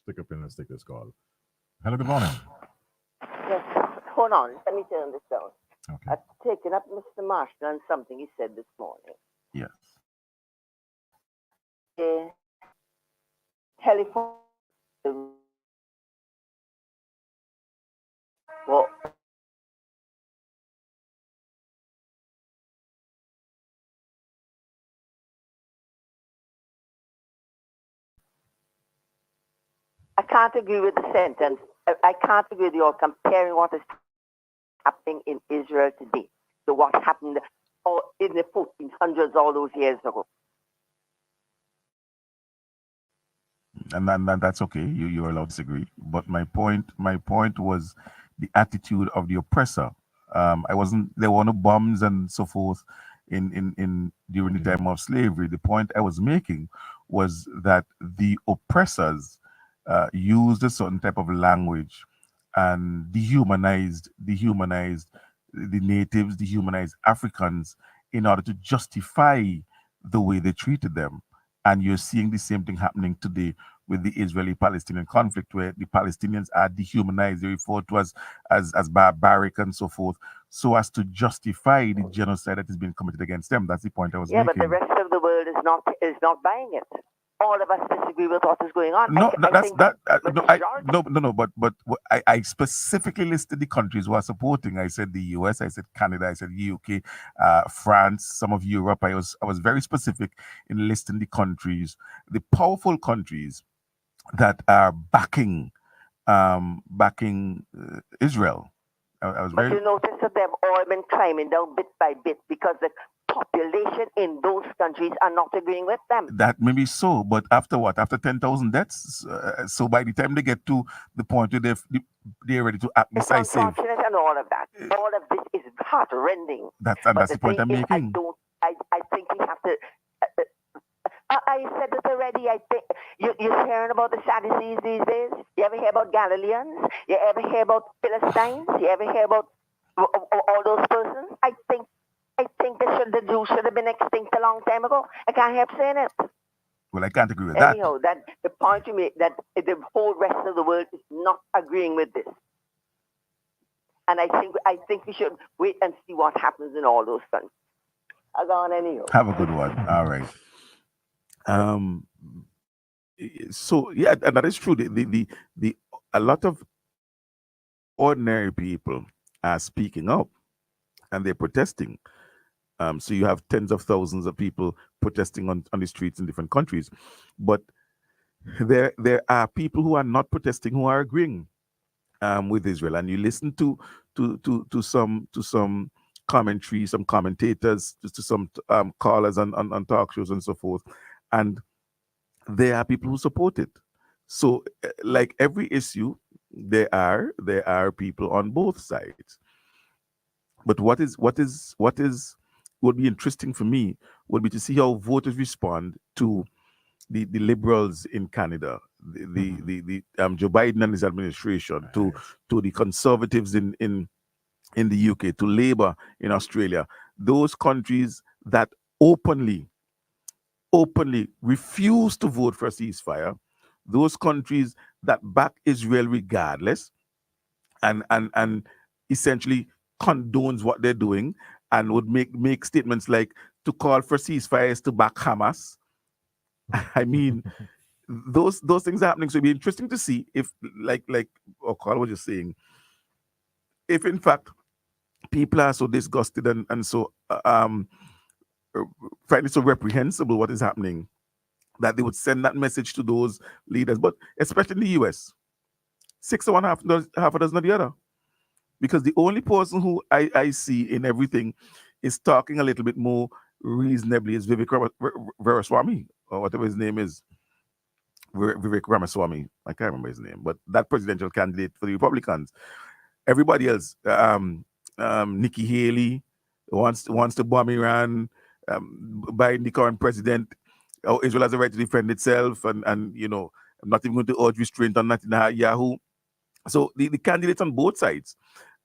Stick up in and stick this call. Hello, good morning. Yes, hold on. Let me turn this down. Okay. I've taken up Mr. Marshall on something he said this morning. Yes. Telephone. Well, I can't agree with the sentence. I can't agree with you all comparing what is happening in Israel today to what happened in the 1400s, all those years ago. And that's okay. You're allowed to disagree. But my point was the attitude of the oppressor. There were no bombs and so forth in during the time of slavery. The point I was making was that the oppressors used a certain type of language and dehumanized the natives, dehumanized Africans in order to justify the way they treated them. And you're seeing the same thing happening today with the Israeli-Palestinian conflict, where the Palestinians are dehumanized, they're referred to as barbaric and so forth, so as to justify the genocide that is being committed against them. That's the point I was making. Yeah, but the rest of the world is not buying it. All of us disagree with what is going on. But I specifically listed the countries who are supporting. I said the US, I said Canada, I said UK, France, some of Europe. I was very specific in listing the countries, the powerful countries that are backing Israel. But you notice that they've all been climbing down bit by bit because the population in those countries are not agreeing with them. That may be so, but after what? After 10,000 deaths? So by the time they get to the point where they're ready to act decisive. It's unfortunate and all of that. All of this is heart-rending. That's the point I'm making. I think we have to... I said this already. I think you're hearing about the Sadducees these days. You ever hear about Galileans? You ever hear about Philistines? You ever hear about all those persons? I think the Jews should have been extinct a long time ago. I can't help saying it. Well, I can't agree with Anyhow, that the point you make that the whole rest of the world is not agreeing with this. And I think we should wait and see what happens in all those countries. I'll go on anyhow. Have a good one. All right. So yeah, and that is true. A lot of ordinary people are speaking up and they're protesting. So you have tens of thousands of people protesting on the streets in different countries. But there are people who are not protesting, who are agreeing with Israel. And you listen to some commentary, some commentators, to some callers on talk shows and so forth. And there are people who support it. So like every issue, there are people on both sides. But what would be interesting for me would be to see how voters respond to the Liberals in Canada, the Joe Biden and his administration, to the Conservatives in the UK, to Labour in Australia, those countries that openly refuse to vote for a ceasefire, those countries that back Israel regardless, and essentially condones what they're doing, and would make statements like to call for ceasefires to back Hamas. I mean, those things are happening. So it'd be interesting to see if, like Carl was just saying, if in fact people are so disgusted and so find it so reprehensible what is happening, that they would send that message to those leaders, but especially in the US, 6 of one, half a dozen of the other. Because the only person who I see in everything is talking a little bit more reasonably is Vivek Ramaswamy, or whatever his name is. Vivek Ramaswamy. I can't remember his name, but that presidential candidate for the Republicans. Everybody else, Nikki Haley wants to bomb Iran. Biden, the current president, Israel has a right to defend itself, and I'm not even going to urge restraint on Netanyahu. So the candidates on both sides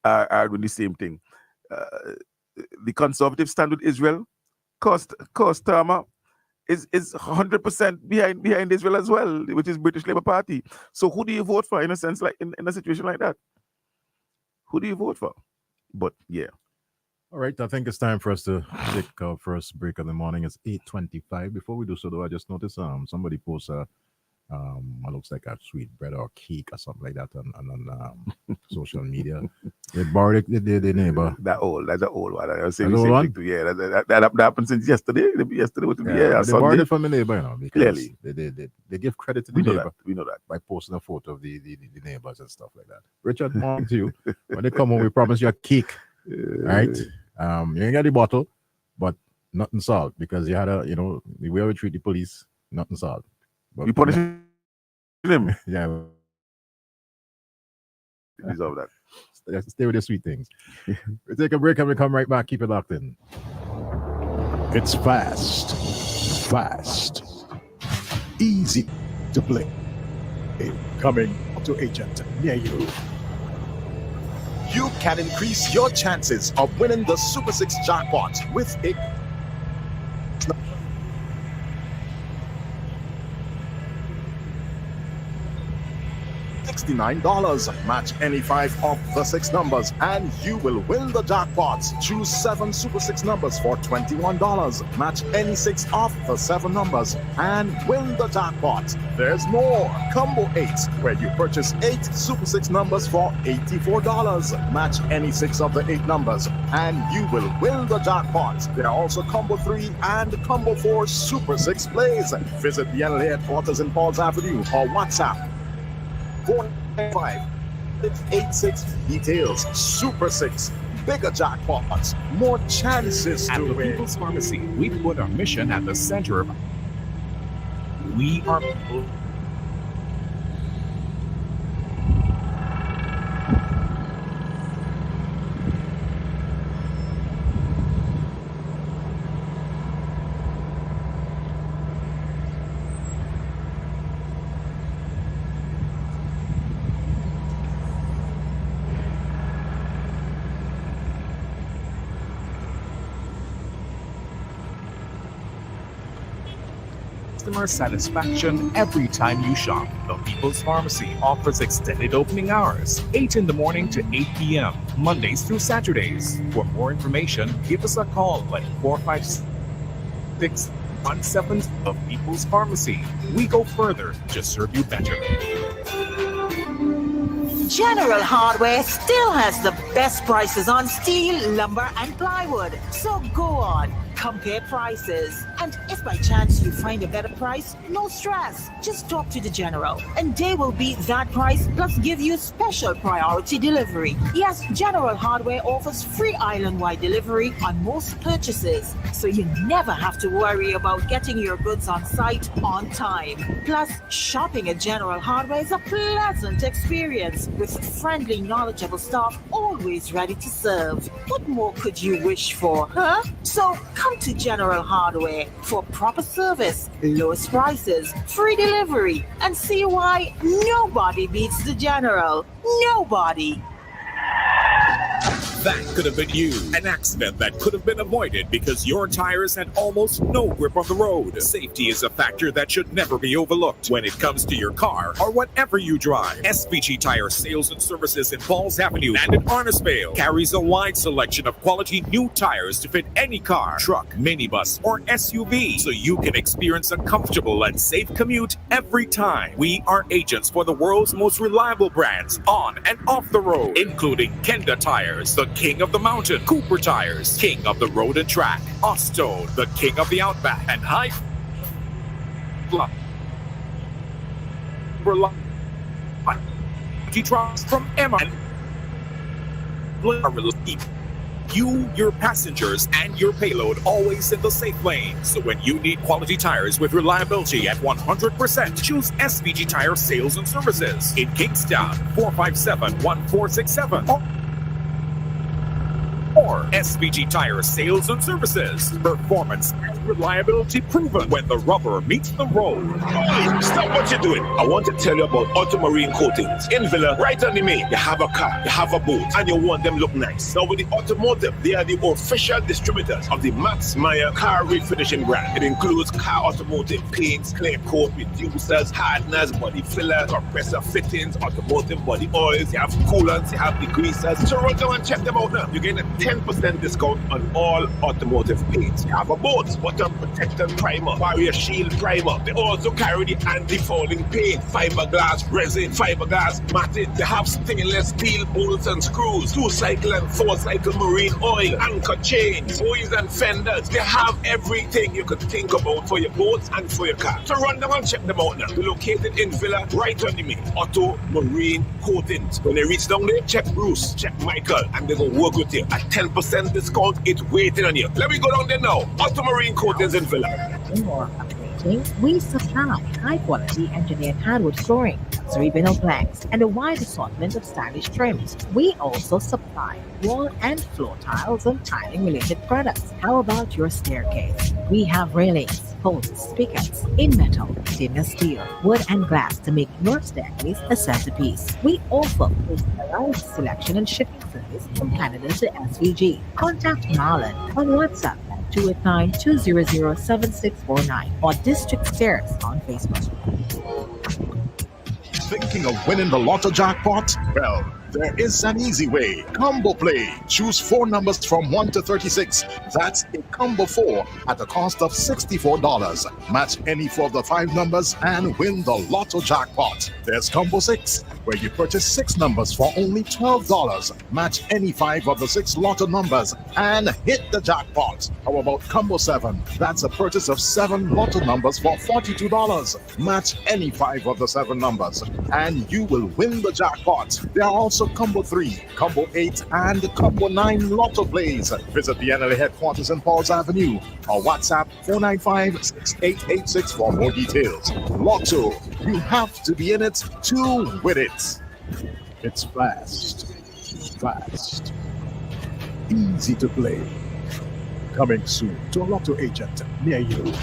are doing the same thing. The Conservatives stand with Israel. Starmer is 100% behind Israel as well, which is British Labour Party. So who do you vote for in a sense, like in a situation like that? Who do you vote for? But yeah. All right, I think it's time for us to take our first break of the morning. It's 8:25. Before we do so, though, I just noticed somebody posts what looks like a sweet bread or cake or something like that on social media. They borrowed it, the neighbor. That's an old one. I was saying An old one? Yeah, that happened since yesterday. Yesterday was Yeah, they borrowed it from the neighbor, because Clearly. they give credit to the We know neighbor. that. We know that. By posting a photo of the neighbors and stuff like that. Richard, morning to you. When they come home, we promise you a cake. Right? You ain't got the bottle, but nothing salt, because you had the way we treat the police, nothing salt. But You punish him. Yeah. Deserve that. Stay with the sweet things. We take a break and we come right back. Keep it locked in. It's fast, easy to play. Coming to agent near you. You can increase your chances of winning the Super 6 jackpot with a $69. Match any 5 of the 6 numbers and you will win the jackpot. Choose 7 Super 6 numbers for $21. Match any 6 of the 7 numbers and win the jackpot. There's more. Combo 8, where you purchase 8 Super 6 numbers for $84. Match any 6 of the 8 numbers and you will win the jackpot. There are also Combo 3 and Combo 4 Super 6 plays. Visit the NLA headquarters in Falls Avenue or WhatsApp 495-686 details. Super 6, bigger jackpots, more chances At to the win. People's Pharmacy, we put our mission at the center of. We are. Customer satisfaction every time you shop. The People's Pharmacy offers extended opening hours, 8 in the morning to 8 p.m., Mondays through Saturdays. For more information, give us a call at 456-17 of People's Pharmacy. We go further to serve you better. General Hardware still has the best prices on steel, lumber, and plywood. So go on, compare prices. And if by chance you find a better price, no stress. Just talk to the General, and they will beat that price plus give you special priority delivery. Yes, General Hardware offers free island-wide delivery on most purchases, so you never have to worry about getting your goods on site on time. Plus, shopping at General Hardware is a pleasant experience with friendly, knowledgeable staff always ready to serve. What more could you wish for, huh? So come to General Hardware for proper service, lowest prices, free delivery, and see why nobody beats the General. Nobody. That could have been you. An accident that could have been avoided because your tires had almost no grip on the road. Safety is a factor that should never be overlooked when it comes to your car or whatever you drive. SVG Tire Sales and Services in Falls Avenue and in Arnisvale carries a wide selection of quality new tires to fit any car, truck, minibus, or SUV, so you can experience a comfortable and safe commute every time. We are agents for the world's most reliable brands on and off the road, including Kenda Tires, the king of the mountain, Cooper Tires, king of the road and track, Osto, the king of the outback, and High trucks from Emma and you, your passengers, and your payload always in the safe lane. So when you need quality tires with reliability at 100%, choose SVG Tire Sales and Services in Kingstown, 457-1467. Or SVG Tire Sales and Services. Performance and reliability proven when the rubber meets the road. Stop what you're doing. I want to tell you about Automarine Coatings. In Villa, right on the main, you have a car, you have a boat, and you want them look nice. Now with the Automotive, they are the official distributors of the Max Meyer car refinishing brand. It includes car automotive paints, clear coat reducers, hardeners, body fillers, compressor fittings, automotive body oils, you have coolants, you have degreasers. So run down and check them out now. You get a 10% discount on all automotive paints. You have a boat, bottom protectant primer, barrier shield primer. They also carry the anti-fouling paint, fiberglass resin, fiberglass matting. They have stainless steel bolts and screws, 2-cycle and 4-cycle marine oil, anchor chains, buoys and fenders. They have everything you could think about for your boats and for your car. So run down and check them out now. They're located in Villa, right on the main. Auto Marine Coatings. When they reach down there, check Bruce, check Michael, and they're going to work with you. A 10% discount, it's waiting on you. Let me go down there now. Auto Marine Coatings in Villa. We supply high-quality engineered hardwood flooring, three-vinyl planks, and a wide assortment of stylish trims. We also supply wall and floor tiles and tiling-related products. How about your staircase? We have railings, posts, spigots in metal, stainless steel, wood, and glass to make your staircase a centerpiece. We offer a variety selection and shipping service from Canada to SVG. Contact Marlon on WhatsApp 289-200-7649 or District Stairs on Facebook. Thinking of winning the Lotto jackpot? Well, there is an easy way. Combo Play. Choose 4 numbers from 1 to 36. That's a combo 4 at a cost of $64. Match any 4 of the 5 numbers and win the Lotto jackpot. There's Combo 6, where you purchase 6 numbers for only $12. Match any 5 of the 6 Lotto numbers and hit the jackpot. How about Combo 7? That's a purchase of 7 Lotto numbers for $42. Match any 5 of the 7 numbers and you will win the jackpot. There are also Combo 3, Combo 8, and Combo 9 Lotto plays. Visit the NLA headquarters in Falls Avenue or WhatsApp 495-6886 for more details. Lotto, you have to be in it to win it. It's fast, easy to play. Coming soon to a Lotto agent near you.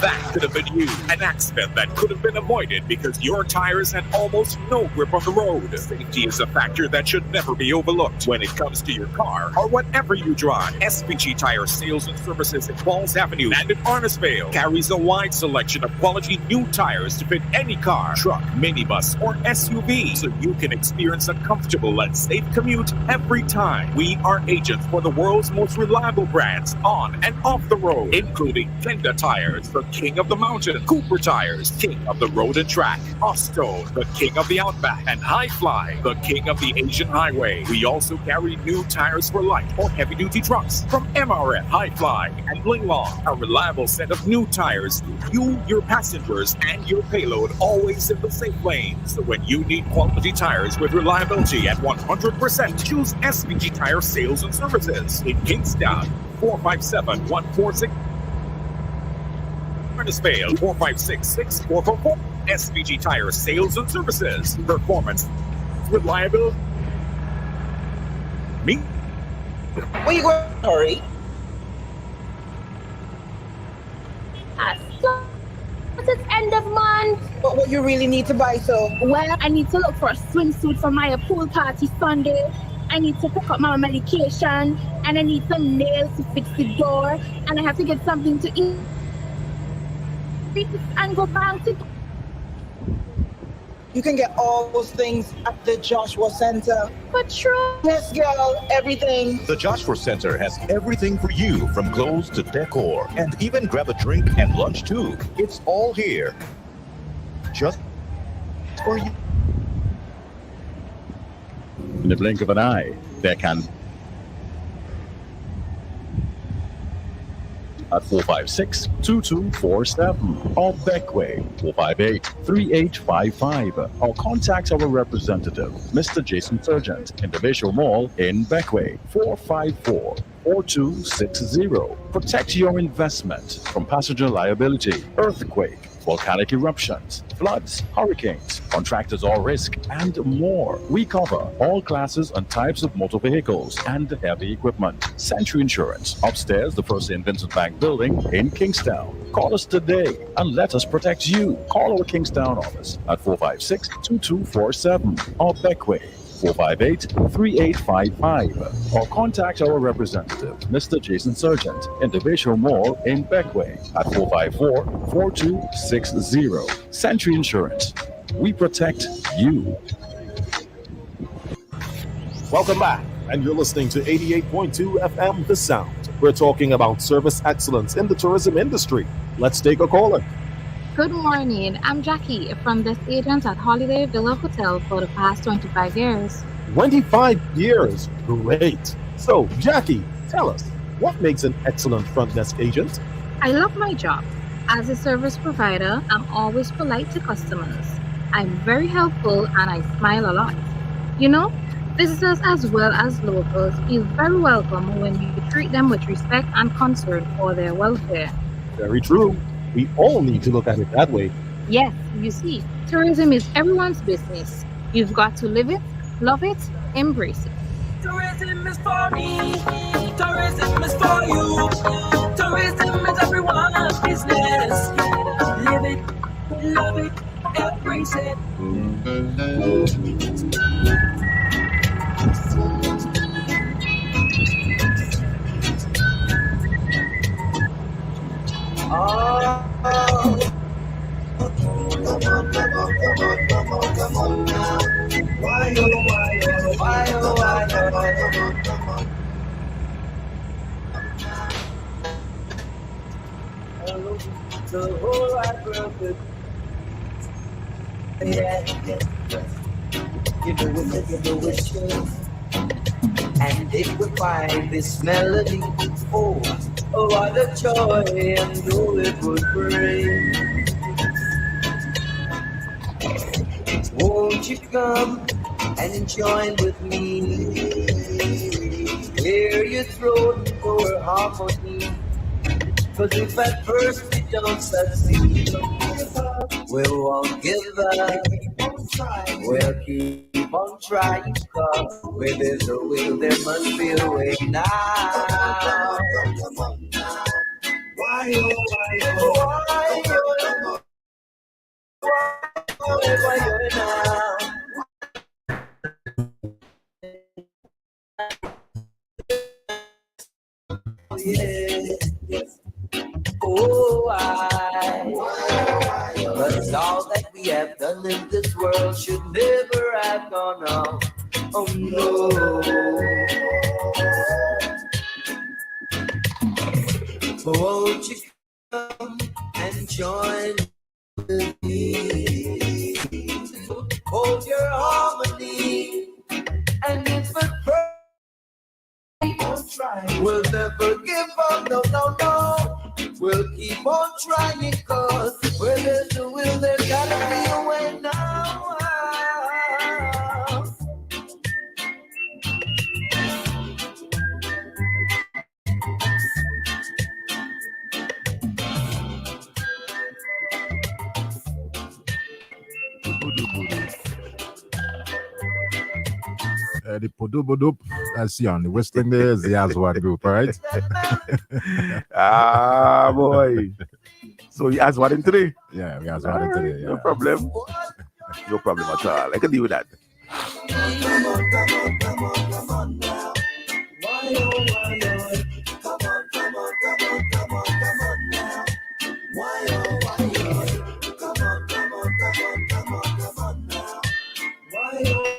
That could have been you. An accident that could have been avoided because your tires had almost no grip on the road. Safety is a factor that should never be overlooked when it comes to your car or whatever you drive. SVG Tire Sales and Services in Falls Avenue and in Arnisvale carries a wide selection of quality new tires to fit any car, truck, minibus, or SUV, so you can experience a comfortable and safe commute every time. We are agents for the world's most reliable brands on and off the road, including Kenda Tires, the king of the mountain. Cooper Tires, king of the road and track. Ostone, the king of the outback. And High Fly, the king of the Asian highway. We also carry new tires for light or heavy duty trucks from MRF, High Fly, and Linglong. A reliable set of new tires to you, your passengers, and your payload always in the safe lane. So when you need quality tires with reliability at 100%, choose SVG Tire Sales and Services in Kingstown, 457-146. Vale, 456-6444. SVG Tire Sales and Services. Performance, reliability. Me. Where you going, Tori? It's end of month. What you really need to buy, so? Well, I need to look for a swimsuit for my pool party Sunday. I need to pick up my medication, and I need some nails to fix the door, and I have to get something to eat and go back to. You can get all those things at the Joshua Center. But true. Yes, girl, everything. The Joshua Center has everything for you, from clothes to decor, and even grab a drink and lunch too. It's all here, just for you. In the blink of an eye, there can at 456-2247 or Beckway 458-3855 or contact our representative, Mr. Jason Surgent, in the Visual Mall in Beckway 454-4260. Protect your investment from passenger liability, earthquake, volcanic eruptions, floods, hurricanes, contractors all risk, and more. We cover all classes and types of motor vehicles and heavy equipment. Century Insurance, upstairs, the First St. Vincent Bank building in Kingstown. Call us today and let us protect you. Call our Kingstown office at 456-2247 or Beckway 458-3855 or contact our representative, Mr. Jason Surgent, in the Visual Mall in Beckway at 454-4260. Century Insurance. We protect you. Welcome back, and you're listening to 88.2 FM The Sound. We're talking about service excellence in the tourism industry. Let's take a caller. Good morning. I'm Jackie from this agent at Holiday Villa Hotel for the past 25 years. 25 years. Great. So, Jackie, tell us, what makes an excellent front desk agent? I love my job. As a service provider, I'm always polite to customers. I'm very helpful and I smile a lot. You know, visitors as well as locals feel very welcome when you treat them with respect and concern for their welfare. Very true. We all need to look at it that way. Yes, you see, tourism is everyone's business. You've got to live it, love it, embrace it. Tourism is for me. Tourism is for you. Tourism is everyone's business. Live it, love it, embrace it. The whole wide world could, yeah. You know it, sure. And it would find this melody. Oh, what a joy, and know it would bring. Won't you come and join with me? Clear your throat for harmony. 'Cause if at first we don't succeed, we won't give up. We'll keep on trying, 'cause where there's a will, there must be a way now. Why, oh, why, oh, why, oh, why, oh, now. Yeah. Oh, but all that we have done in this world should never have gone on. Oh no. But won't you come and join with me. Hold your harmony, and if it breaks, we'll never give up. No, no, no. We'll keep on trying, cause where there's a will, there's gotta be a way now. The Podobodoop, I see on the Whistling there is the Aswad group, right? Ah, boy. So you Aswad in today? Yeah, we Aswad in today. Yeah. No problem. No problem at all. I can deal with that. Come on, come on, come on, come on now. Why, oh, why, oh. Come on, come on, come on, come on, come on now. Why, oh, why, oh. Come on, come on, come on, come on, come on now. Why, oh.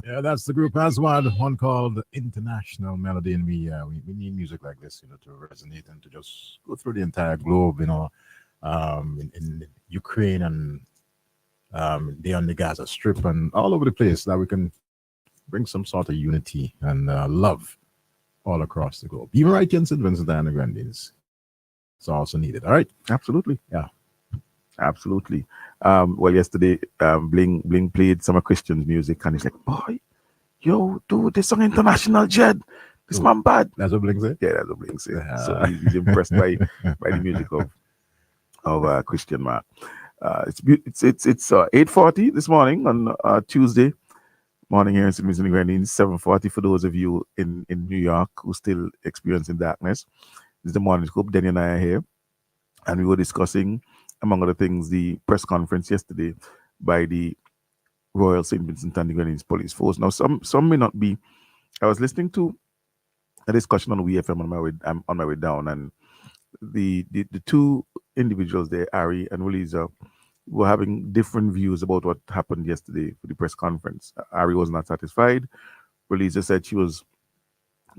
Yeah, that's the group Aswad, one called International Melody, and we need music like this, to resonate and to just go through the entire globe, in Ukraine and there on the Gaza Strip and all over the place, that we can bring some sort of unity and love all across the globe. Even right here in St. Vincent and the Grenadines, it's also needed. All right, absolutely, yeah, absolutely. Well, yesterday, Bling played some of Christian's music, and he's like, "Boy, yo, dude, this song international, Jed. This man bad." That's what Bling said. Yeah, that's what Bling said. So he's impressed by the music of Christian, man. It's 8:40 this morning on Tuesday morning here in St. Vincent and Grenadines. 7:40 for those of you in New York who still experiencing darkness. This is the morning scoop. Denny and I are here, and we were discussing, among other things, the press conference yesterday by the Royal St. Vincent and the Grenadines Police Force. Now, some may not be. I was listening to a discussion on WeFM on my way down, and the two individuals there, Ari and Waliza, were having different views about what happened yesterday for the press conference. Ari was not satisfied. Waliza said she was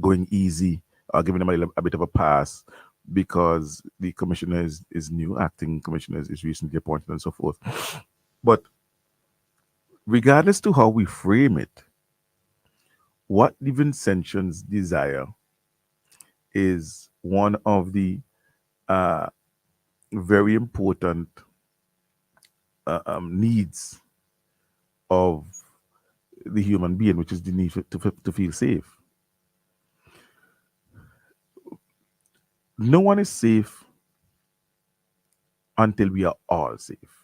going easy, giving them a bit of a pass, because the commissioner is new, acting commissioner is recently appointed, and so forth. But regardless to how we frame it, what the Vincentians desire is one of the very important needs of the human being, which is the need to feel safe. No one is safe until we are all safe.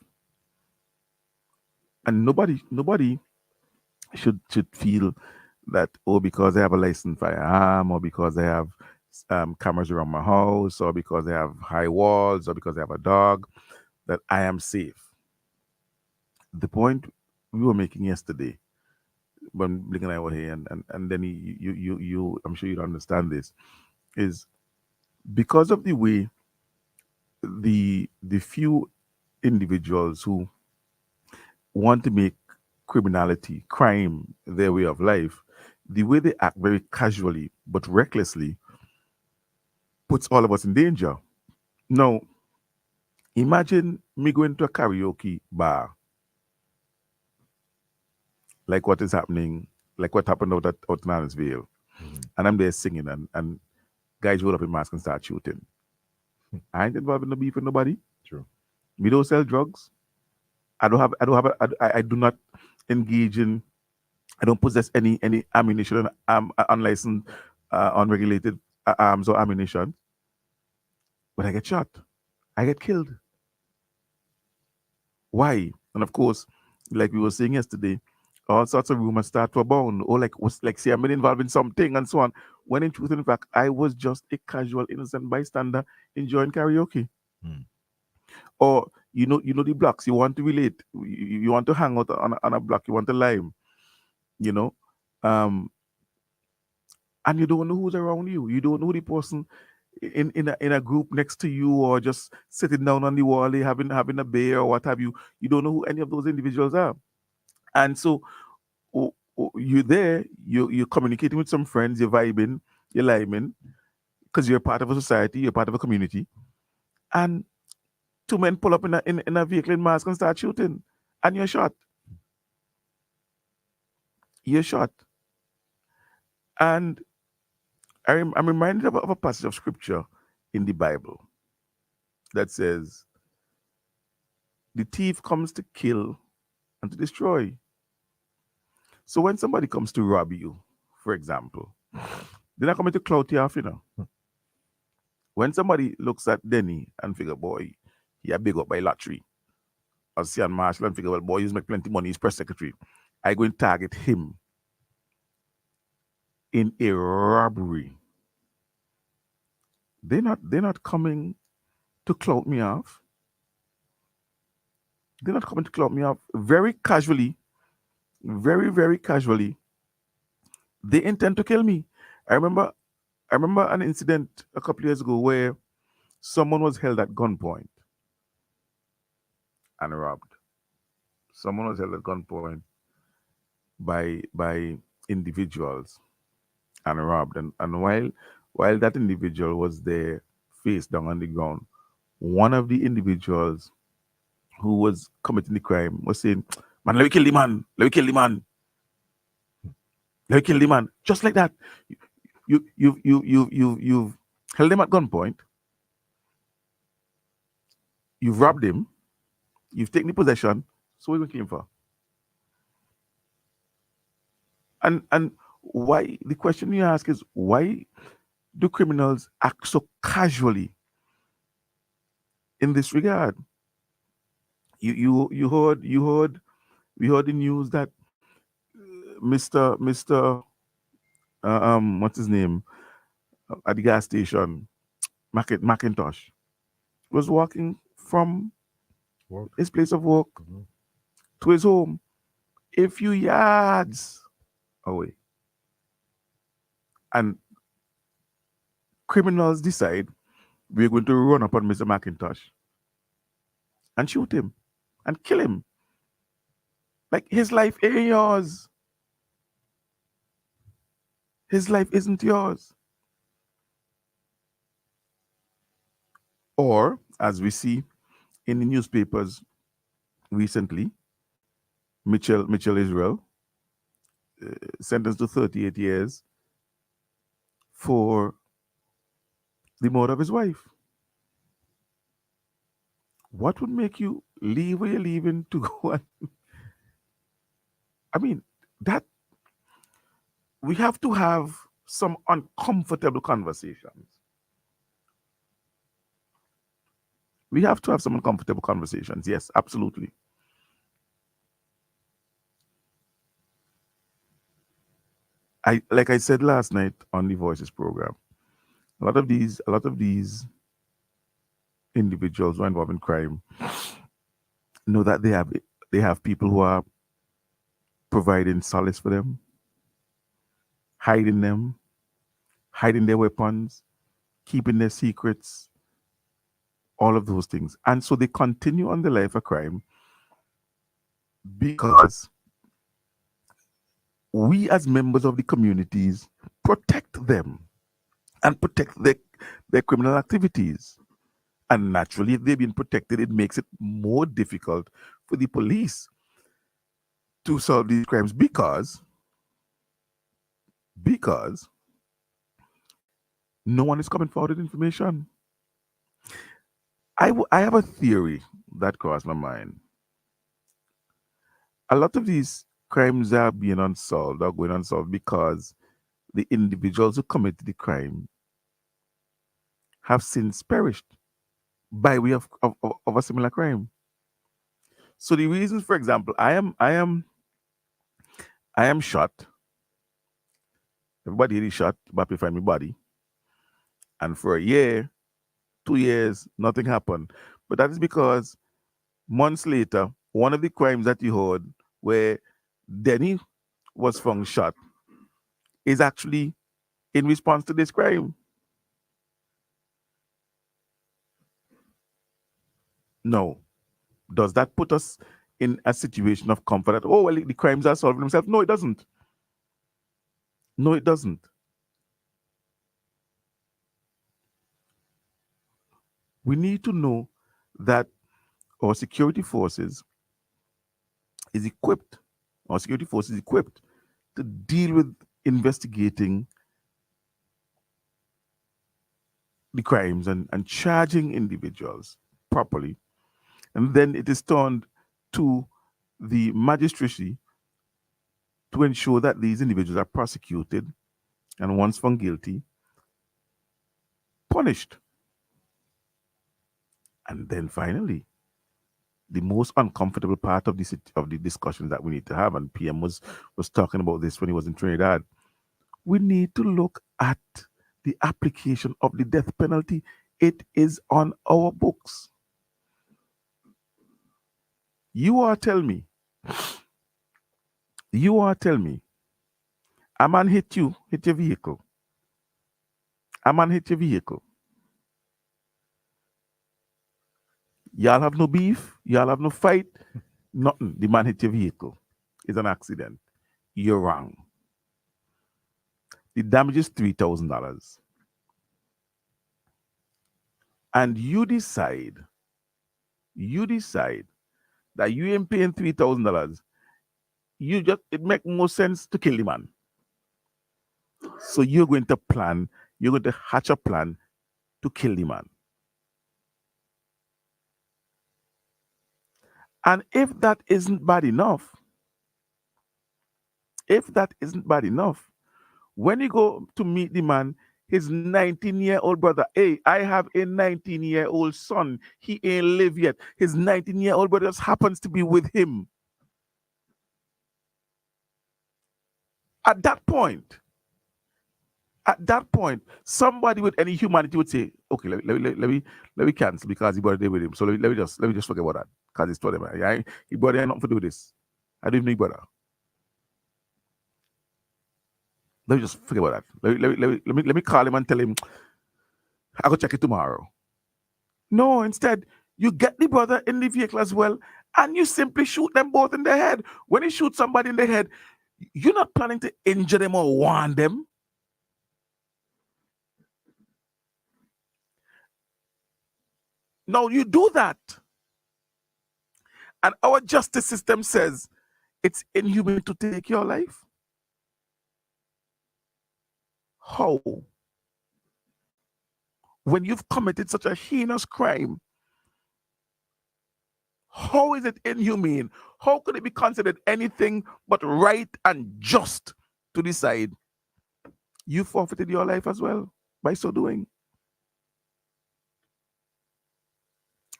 And nobody should feel that, because I have a licensed firearm, or because I have cameras around my house, or because I have high walls, or because I have a dog, that I am safe. The point we were making yesterday, when Blink and I were here, and then you I'm sure you'd understand this, is because of the way the few individuals who want to make crime their way of life, the way they act very casually but recklessly puts all of us in danger. Now, imagine me going to a karaoke bar, like what is happening, like what happened out in Adamsville, and I'm there singing, and guys roll up in masks and start shooting. I ain't involved in no beef with nobody. True. We don't sell drugs. I do not engage in. I don't possess any ammunition, unlicensed, unregulated arms or ammunition. But I get shot. I get killed. Why? And of course, like we were saying yesterday, all sorts of rumors start to abound. Or say I've been involved in something and so on. When in truth, in fact, I was just a casual, innocent bystander enjoying karaoke. Or you know the blocks, you want to relate, you want to hang out on a block, you want to lime, and you don't know who's around you. You don't know the person in a group next to you, or just sitting down on the wall, having a beer or what have you. You don't know who any of those individuals are. And so you're there, you're communicating with some friends, you're vibing, you're liming, because you're part of a society, you're part of a community, and two men pull up in a vehicle in mask and start shooting, and you're shot. You're shot. And I'm reminded of a passage of scripture in the Bible that says, the thief comes to kill and to destroy. So when somebody comes to rob you, for example, they're not coming to clout you off, you know. When somebody looks at Denny and figure, boy, he a big up by lottery, or Sian Marshall and figure, well, boy, he's make plenty money, he's press secretary, I go and target him in a robbery. They're not coming to clout me off. They're not coming to clout me off. Very casually, very, very casually, they intend to kill me. I remember an incident a couple years ago where someone was held at gunpoint and robbed. Someone was held at gunpoint by individuals and robbed. And while that individual was there, face down on the ground, one of the individuals who was committing the crime was saying, "Man, let me kill the man. Let me kill the man. Let me kill the man." Just like that. You've held him at gunpoint. You've robbed him. You've taken the possession. So what are you going to kill him for? And why, the question you ask is, why do criminals act so casually in this regard? We heard the news that Mr. What's his name, at the gas station, Macintosh, was walking from his place of work to his home a few yards away. And criminals decide we're going to run up on Mr. Macintosh and shoot him and kill him. Like, his life ain't yours. His life isn't yours. Or, as we see in the newspapers recently, Mitchell Israel, sentenced to 38 years for the murder of his wife. What would make you leave where you're leaving to go and... I mean, that... We have to have some uncomfortable conversations. We have to have some uncomfortable conversations. Yes, absolutely. Like I said last night on the Voices program, a lot of these individuals who are involved in crime know that they have people who are providing solace for them, hiding them, hiding their weapons, keeping their secrets, all of those things. And so they continue on the life of crime because we as members of the communities protect them and protect their criminal activities. And naturally, if they've been protected, it makes it more difficult for the police to solve these crimes because no one is coming forward with information. I have a theory that crossed my mind. A lot of these crimes are being unsolved, are going unsolved because the individuals who committed the crime have since perished by way of a similar crime. So the reasons, for example, I am shot. Everybody is shot, but find my body. And for a year, 2 years, nothing happened. But that is because months later, one of the crimes that you heard where Denny was found shot is actually in response to this crime. No. Does that put us in a situation of comfort that, oh, well, the crimes are solving themselves? No, it doesn't. No, it doesn't. We need to know that our security forces is equipped, to deal with investigating the crimes and charging individuals properly. And then it is turned to the magistracy to ensure that these individuals are prosecuted and once found guilty, punished. And then finally, the most uncomfortable part of the discussion that we need to have, and PM was talking about this when he was in Trinidad, we need to look at the application of the death penalty. It is on our books. You are tell me, a man hit your vehicle. Y'all have no beef, y'all have no fight, nothing. The man hit your vehicle. It's an accident. You're wrong. The damage is $3,000. And you decide that you ain't paying $3,000. It makes more sense to kill the man. So you're going to hatch a plan to kill the man. And if that isn't bad enough, when you go to meet the man, his 19-year-old brother, hey, I have a 19-year-old son. He ain't live yet. His 19-year-old brother just happens to be with him. At that point, somebody with any humanity would say, okay, let me cancel because he brother with him. So let me just forget about that. Because it's told him, he brother ain't nothing to do with this. I don't even know brother. Let me just forget about that. Let me call him and tell him I'll go check it tomorrow. No, instead, you get the brother in the vehicle as well, and you simply shoot them both in the head. When you shoot somebody in the head, you're not planning to injure them or warn them. No, you do that. And our justice system says it's inhuman to take your life. How? When you've committed such a heinous crime, how is it inhumane? How could it be considered anything but right and just to decide you forfeited your life as well by so doing?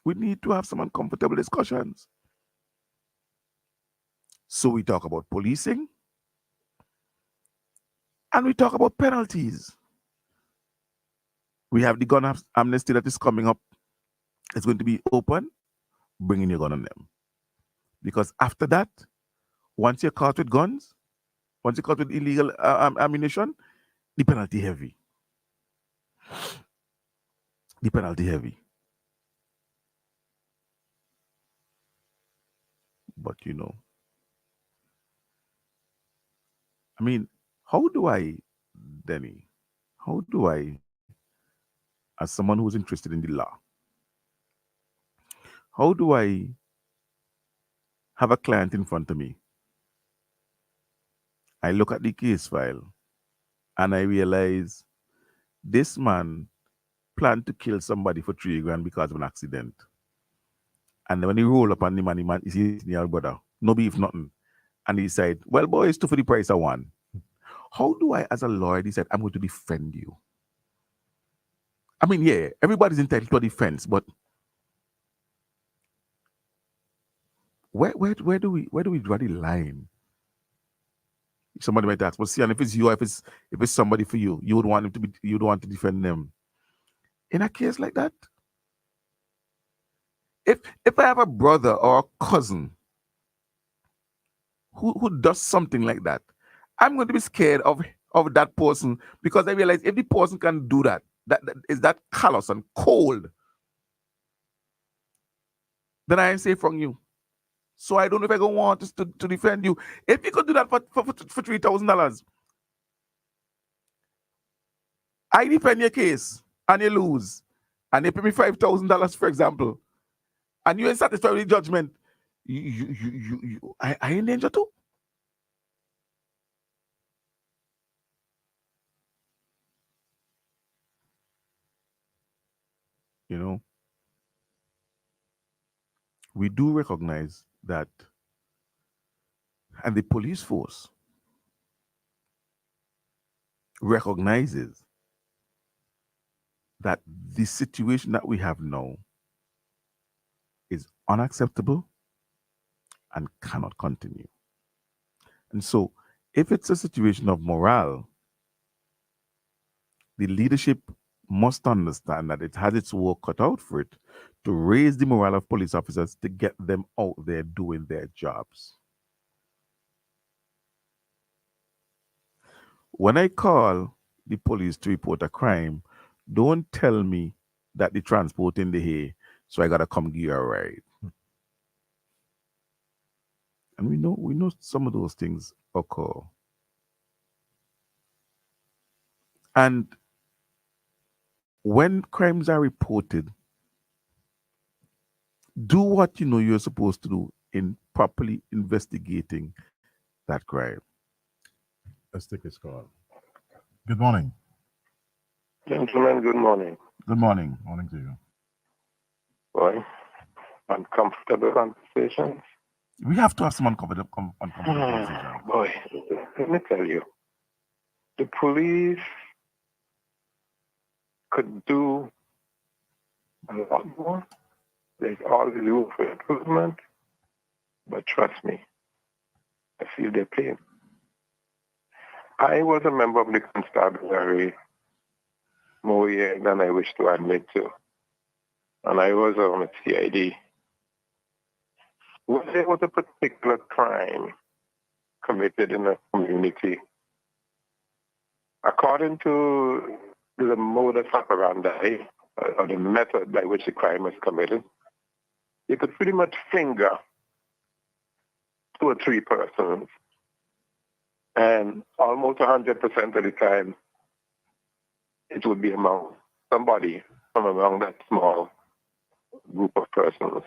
We need to have some uncomfortable discussions. So we talk about policing and we talk about penalties. We have the gun amnesty that is coming up. It's going to be open. Bring in your gun on them. Because after that, once you're caught with guns, once you're caught with illegal ammunition, the penalty heavy. But I mean, how do I, Denny, as someone who's interested in the law, how do I have a client in front of me? I look at the case file and I realize this man planned to kill somebody for $3,000 because of an accident. And when he roll up on the man, is his brother, no beef, nothing. And he said, well, boy, it's two for the price of one. How do I, as a lawyer, decide I'm going to defend you? I mean, yeah, everybody's entitled to a defense, but where do we draw the line? Somebody might ask, well, see, and if it's you, if it's somebody for you, you would want to defend them. In a case like that, if I have a brother or a cousin who does something like that, I'm going to be scared of that person because I realize if the person can do that is that callous and cold, then I am safe from you. So I don't know if I go want to defend you. If you could do that for $3,000, I defend your case and you lose, and they pay me $5,000, for example, and you ain't satisfied with the judgment, I in danger too. You know, we do recognize that, and the police force recognizes that the situation that we have now is unacceptable and cannot continue. And so, if it's a situation of morale, the leadership must understand that it has its work cut out for it to raise the morale of police officers to get them out there doing their jobs. When I call the police to report a crime, don't tell me that the transport in the hay, so I gotta come give you a ride. And we know some of those things occur. And when crimes are reported, do what you know you're supposed to do in properly investigating that crime. Let's take this call. Good morning. Gentlemen, good morning. Good morning. Morning to you. Boy, uncomfortable conversations. We have to have some uncomfortable conversation. Boy, let me tell you, the police could do a lot more. There's always room for improvement, but trust me, I feel their pain. I was a member of the constabulary more years than I wish to admit to, and I was on a CID. When there was a particular crime committed in a community, according to the modus operandi, or the method by which the crime was committed, you could pretty much finger 2 or 3 persons, and almost 100% of the time, it would be among somebody from among that small group of persons.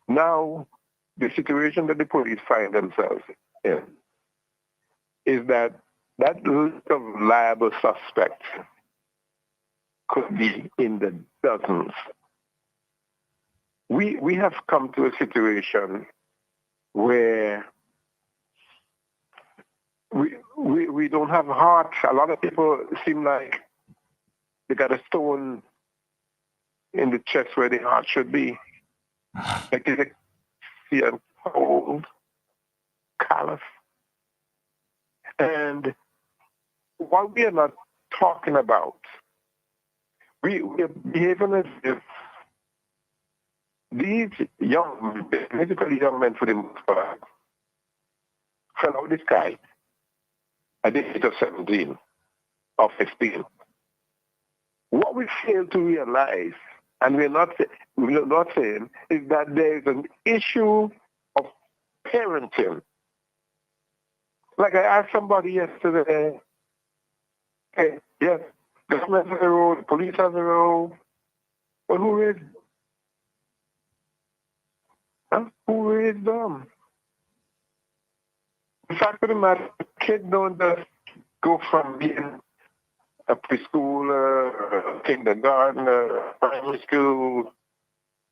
Now, the situation that the police find themselves in is that list of liable suspects could be in the dozens. We have come to a situation where we don't have heart. A lot of people seem like they got a stone in the chest where the heart should be. Like they feel cold, callous. And what we are not talking about, we're behaving as if these young, basically young men for the most part, fell out of the sky at the age of 17 or 15. What we fail to realize, and we're not saying, is that there is an issue of parenting. Like I asked somebody yesterday, hey, yes, government has a role, police has a role, but who raised them? Huh? Who raised them? The fact of the matter, kids don't just go from being a preschooler, a kindergartner, primary school,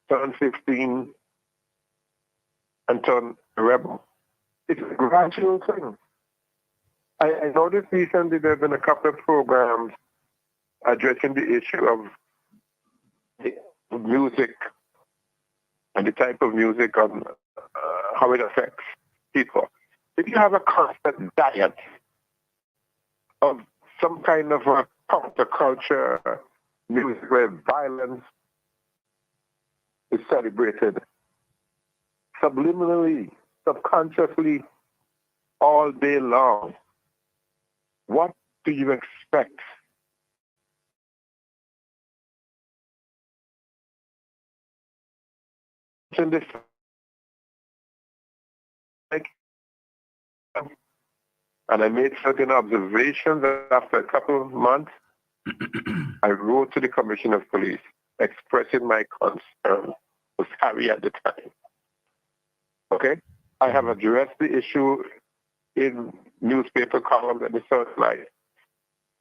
turn 15, and turn a rebel. It's a gradual thing. I noticed recently there have been a couple of programs addressing the issue of music and the type of music on how it affects people. If you have a constant diet of some kind of a counterculture music where violence is celebrated subliminally, subconsciously, all day long, what do you expect? In this, and I made certain observations. After a couple of months, I wrote to the Commissioner of Police expressing my concern with Harry at the time. Okay? I have addressed the issue in newspaper columns and the Searchlight.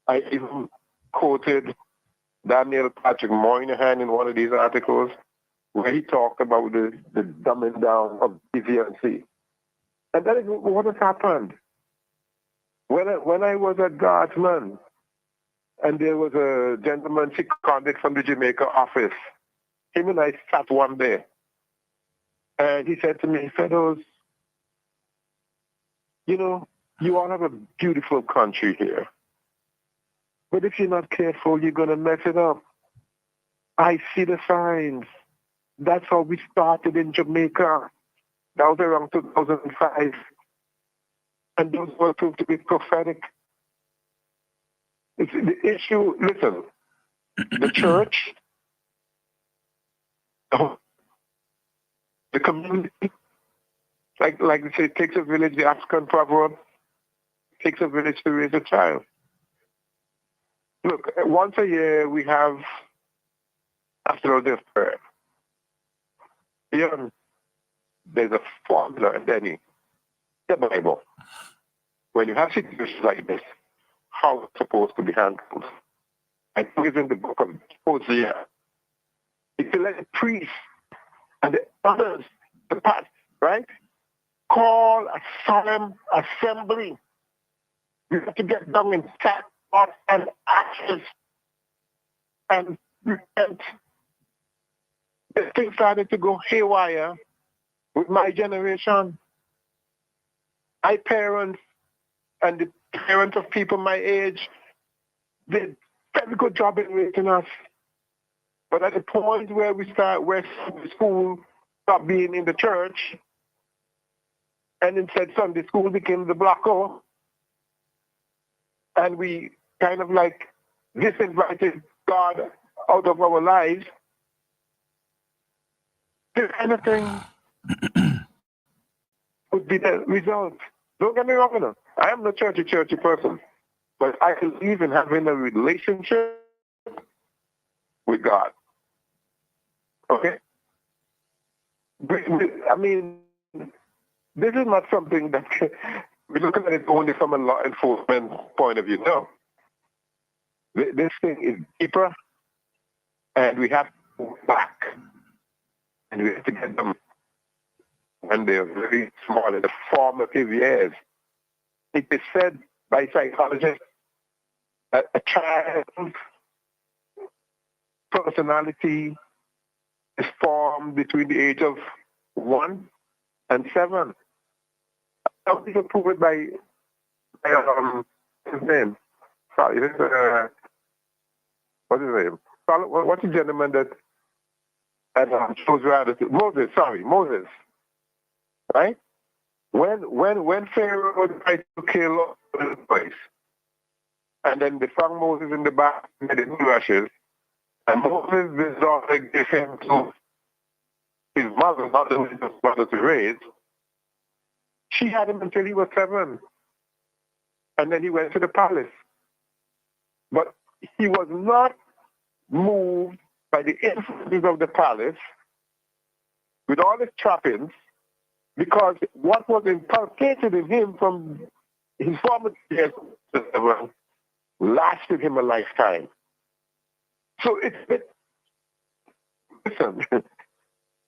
I even quoted Daniel Patrick Moynihan in one of these articles where he talked about the dumbing down of deviancy. And that is what has happened. When I was a guardsman, and there was a gentleman seconded from the Jamaica office, him and I sat one day, and he said to me, "Fellows, you know, you all have a beautiful country here. But if you're not careful, you're going to mess it up. I see the signs. That's how we started in Jamaica. That was around 2005. And those were proved to be prophetic." It's the issue, listen, the church, the community, like they say, it takes a village, the African proverb, it takes a village to raise a child. Look, once a year we have After Death Prayer. Here, there's a formula, Denny, the Bible. When you have situations like this, how it's supposed to be handled. I think it's in the book of Hosea. If you let the priests and the others, the past, right, call a solemn assembly, you have to get down in sackcloth and ashes and repent. The thing started to go haywire with my generation. My parents and the parents of people my age did a very good job in raising us. But at the point where where school stopped being in the church, and instead Sunday school became the blocko, and we kind of like disinvited God out of our lives, this kind of thing would be the result. Don't get me wrong enough. I am not churchy person, but I believe in having a relationship with God. Okay? I mean, this is not something that we're looking at it only from a law enforcement point of view. No. This thing is deeper, and we have to move back. And we have to get them when they're very small, in the formative years. It is said by psychologists that a child's personality is formed between the age of 1 and 7. Some people prove it by his name. Sorry, what's his name? What's the gentleman that shows rather Moses. Right? When Pharaoh tried to kill the place, and then they found Moses in the back with the rushes, and Moses' his daughter gave him to his mother, not his mother to raise. She had him until he was 7. And then he went to the palace. But he was not moved by the influences of the palace with all his trappings, because what was inculcated in him from his former years lasted him a lifetime. So listen,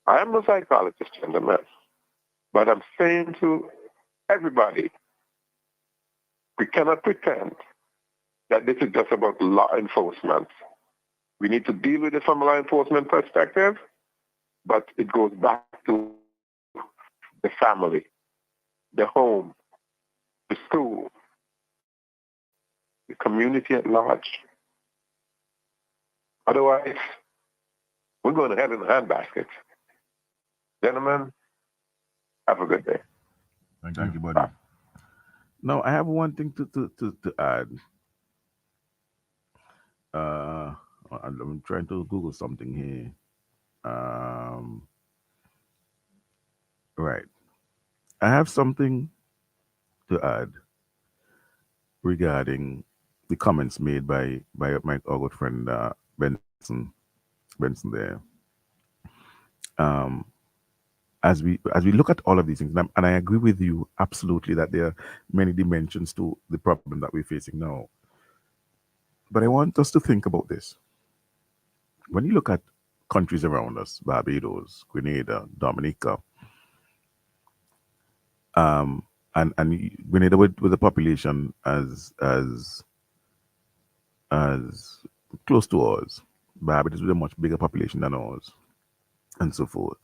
I am a psychologist, gentlemen, but I'm saying to everybody, we cannot pretend that this is just about law enforcement. We need to deal with it from a law enforcement perspective, but it goes back to the family, the home, the school, the community at large. Otherwise, we're going to hell in a handbasket. Gentlemen, have a good day. Thank you, buddy. Now, I have one thing to add. I'm trying to Google something here. Right. I have something to add. regarding the comments made by my good friend Benson there. As we look at all of these things, and I agree with you absolutely that there are many dimensions to the problem that we're facing now. But I want us to think about this. When you look at countries around us, Barbados, Grenada, Dominica, and Grenada with a population as close to ours, Barbados with a much bigger population than ours, and so forth.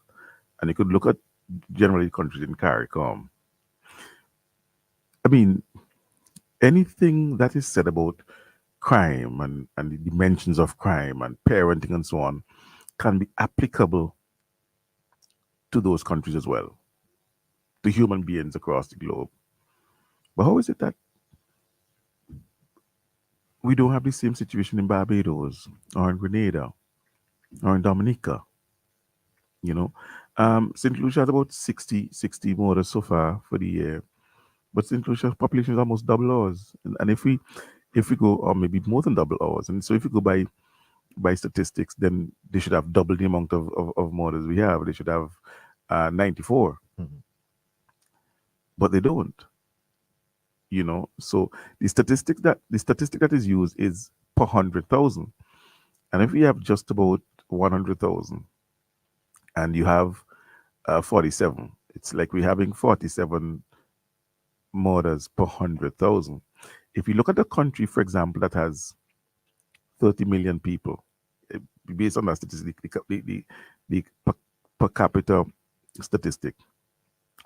And you could look at generally countries in CARICOM. I mean, anything that is said about crime and the dimensions of crime and parenting and so on can be applicable to those countries as well, to human beings across the globe. But how is it that we don't have the same situation in Barbados or in Grenada or in Dominica? You know, St. Lucia has about 60 murders so far for the year, but St. Lucia's population is almost double ours. And if we go, or maybe more than double ours, and so if we go by statistics, then they should have double the amount of murders we have. They should have 94, but they don't. You know, so the statistic that is used is per 100,000, and if we have just about 100,000, and you have 47, it's like we're having 47 murders per 100,000. If you look at a country, for example, that has 30 million people, based on that statistic, the per capita statistic,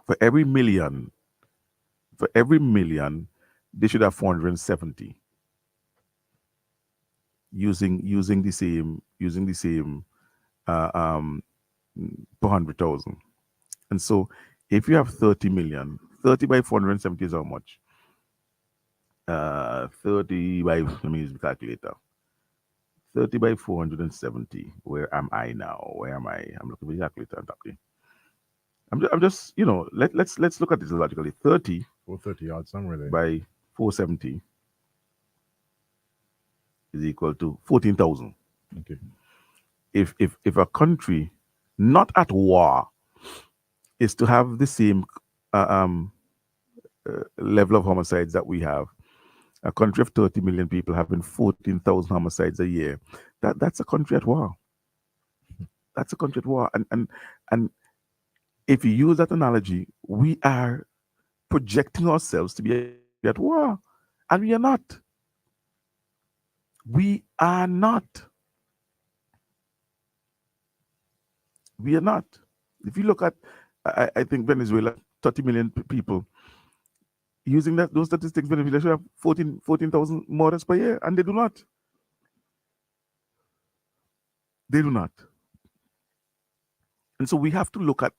for every million, they should have 470 using the same per 100,000. And so if you have 30 million, 30 by 470 is how much? 30 by, let me use the calculator. 30 by 470. Where am I now? Where am I? I'm looking for the calculator. I'm just, you know, let's look at this logically. 30 430 odd somewhere there. by 470 is equal to 14,000. Okay. If a country not at war is to have the same level of homicides that we have, a country of 30 million people having 14,000 homicides a year, that's a country at war. That's a country at war. And if you use that analogy, we are projecting ourselves to be at war. And we are not. We are not. We are not. If you look at, I think Venezuela, 30 million people, using those statistics, Venezuela should have 14,000 murders per year, and they do not. They do not. And so we have to look at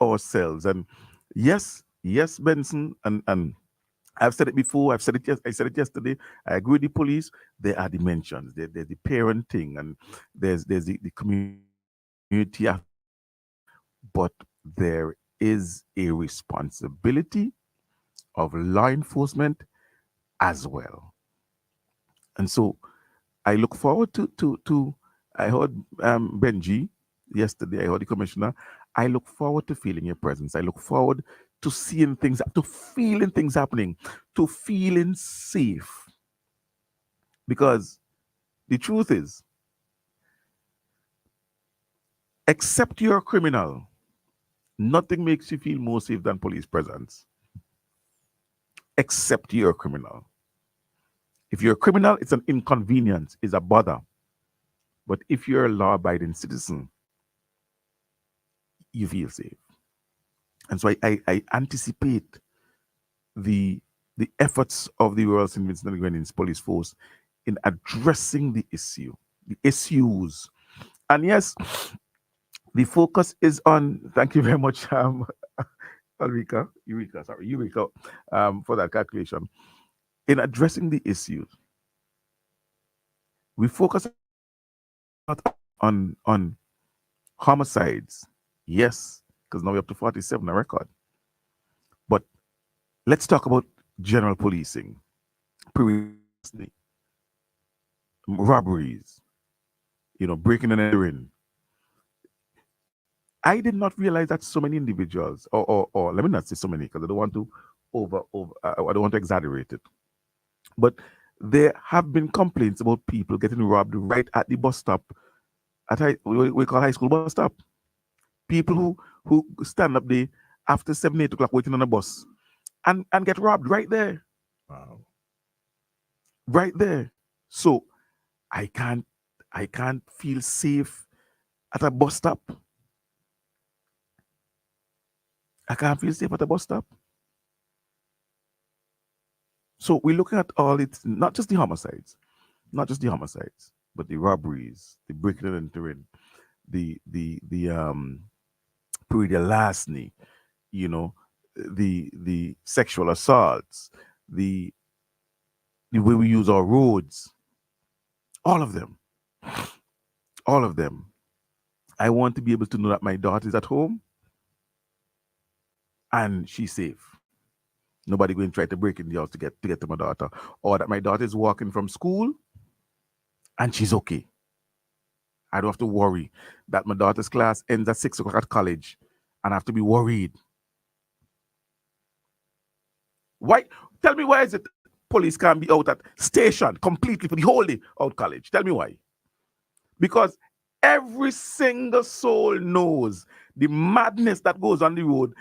ourselves. And yes, Benson, and I've said it before, I said it yesterday, I agree with the police. There are dimensions. There's the parenting, and there's the community, but there is a responsibility of law enforcement as well. And so I look forward to I heard Benji yesterday, I heard the commissioner. I look forward to feeling your presence. I look forward to seeing things, to feeling things happening, to feeling safe. Because the truth is, except you're a criminal, nothing makes you feel more safe than police presence. Except you're a criminal. If you're a criminal, it's an inconvenience, it's a bother. But if you're a law-abiding citizen, you feel safe. And so I anticipate the efforts of the Royal St. Vincent and Grenadines Police Force in addressing the issues. And yes, the focus is on, thank you very much, Eureka, for that calculation. In addressing the issues, we focus on homicides, yes, because now we're up to 47 a record. But let's talk about general policing. robberies, breaking and entering. I did not realize that so many individuals, or let me not say so many, because I don't want to I don't want to exaggerate it. But there have been complaints about people getting robbed right at the bus stop, we call high school bus stop. People who stand up there after 7, 8 o'clock waiting on a bus and get robbed right there. Wow. Right there. So I can't feel safe at a bus stop. I can't feel safe at a bus stop. So we're looking at all it, not just the homicides, but the robberies, the breaking and entering, the pretty larceny, the sexual assaults, the way we use our roads, all of them. I want to be able to know that my daughter is at home and she's safe. Nobody going to try to break in the house to get to my daughter, or that my daughter is walking from school and she's okay. I don't have to worry that my daughter's class ends at 6 o'clock at college and I have to be worried. Why? Tell me, why is it police can't be out at station completely for the whole day out college? Tell me why. Because every single soul knows the madness that goes on the road,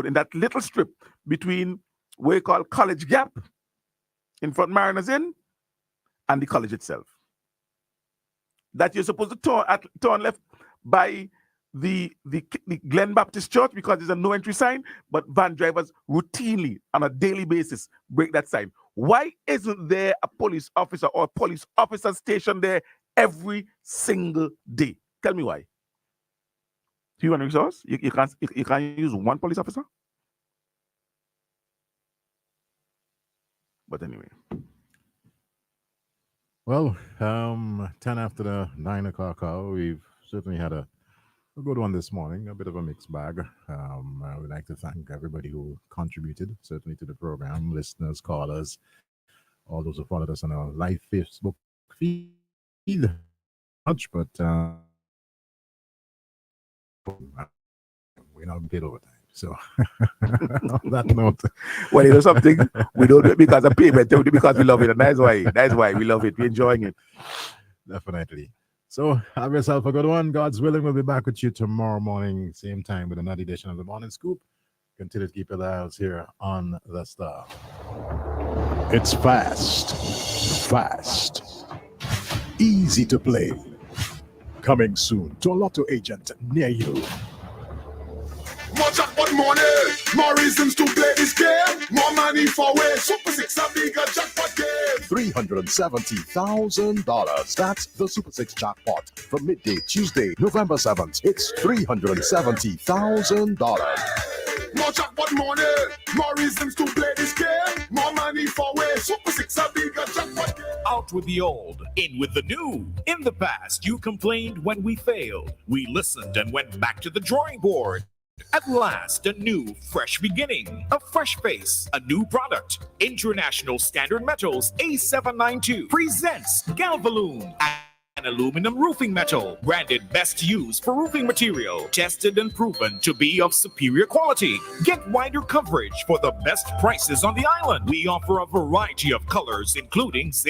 in that little strip between what we call College Gap in front Mariners Inn and the college itself. That you're supposed to turn left by the Glen Baptist Church because there's a no entry sign, but van drivers routinely on a daily basis break that sign. Why isn't there a police officer or a police officer stationed there every single day? Tell me why. Human resource? You can't use one police officer? But anyway. Well, 10 after the 9 o'clock hour, we've certainly had a good one this morning, a bit of a mixed bag. I would like to thank everybody who contributed, certainly to the program, listeners, callers, all those who followed us on our live Facebook feed. Much, but we're not paid overtime. So on that note, well, you know something, we don't do it because of payment, we do it because we love it, and that's why we love it. We're enjoying it. Definitely. So have yourself a good one. God's willing, we'll be back with you tomorrow morning, same time, with another edition of the Morning Scoop. Continue to keep your dials here on The Star. It's fast, easy to play. Coming soon to a lotto agent near you. More jackpot money, more reasons to play this game. More money for way. Super 6, a bigger jackpot game. $370,000. That's the Super 6 jackpot. From midday Tuesday, November 7th, it's $370,000. More jackpot money, more reasons to play this game. More money for way. Super 6, a bigger jackpot game. Out with the old, in with the new. In the past, you complained when we failed. We listened and went back to the drawing board. At last, a new, fresh beginning, a fresh face, a new product. International Standard Metals A792 presents Galvalume, an aluminum roofing metal, branded best used for roofing material, tested and proven to be of superior quality. Get wider coverage for the best prices on the island. We offer a variety of colors, including zinc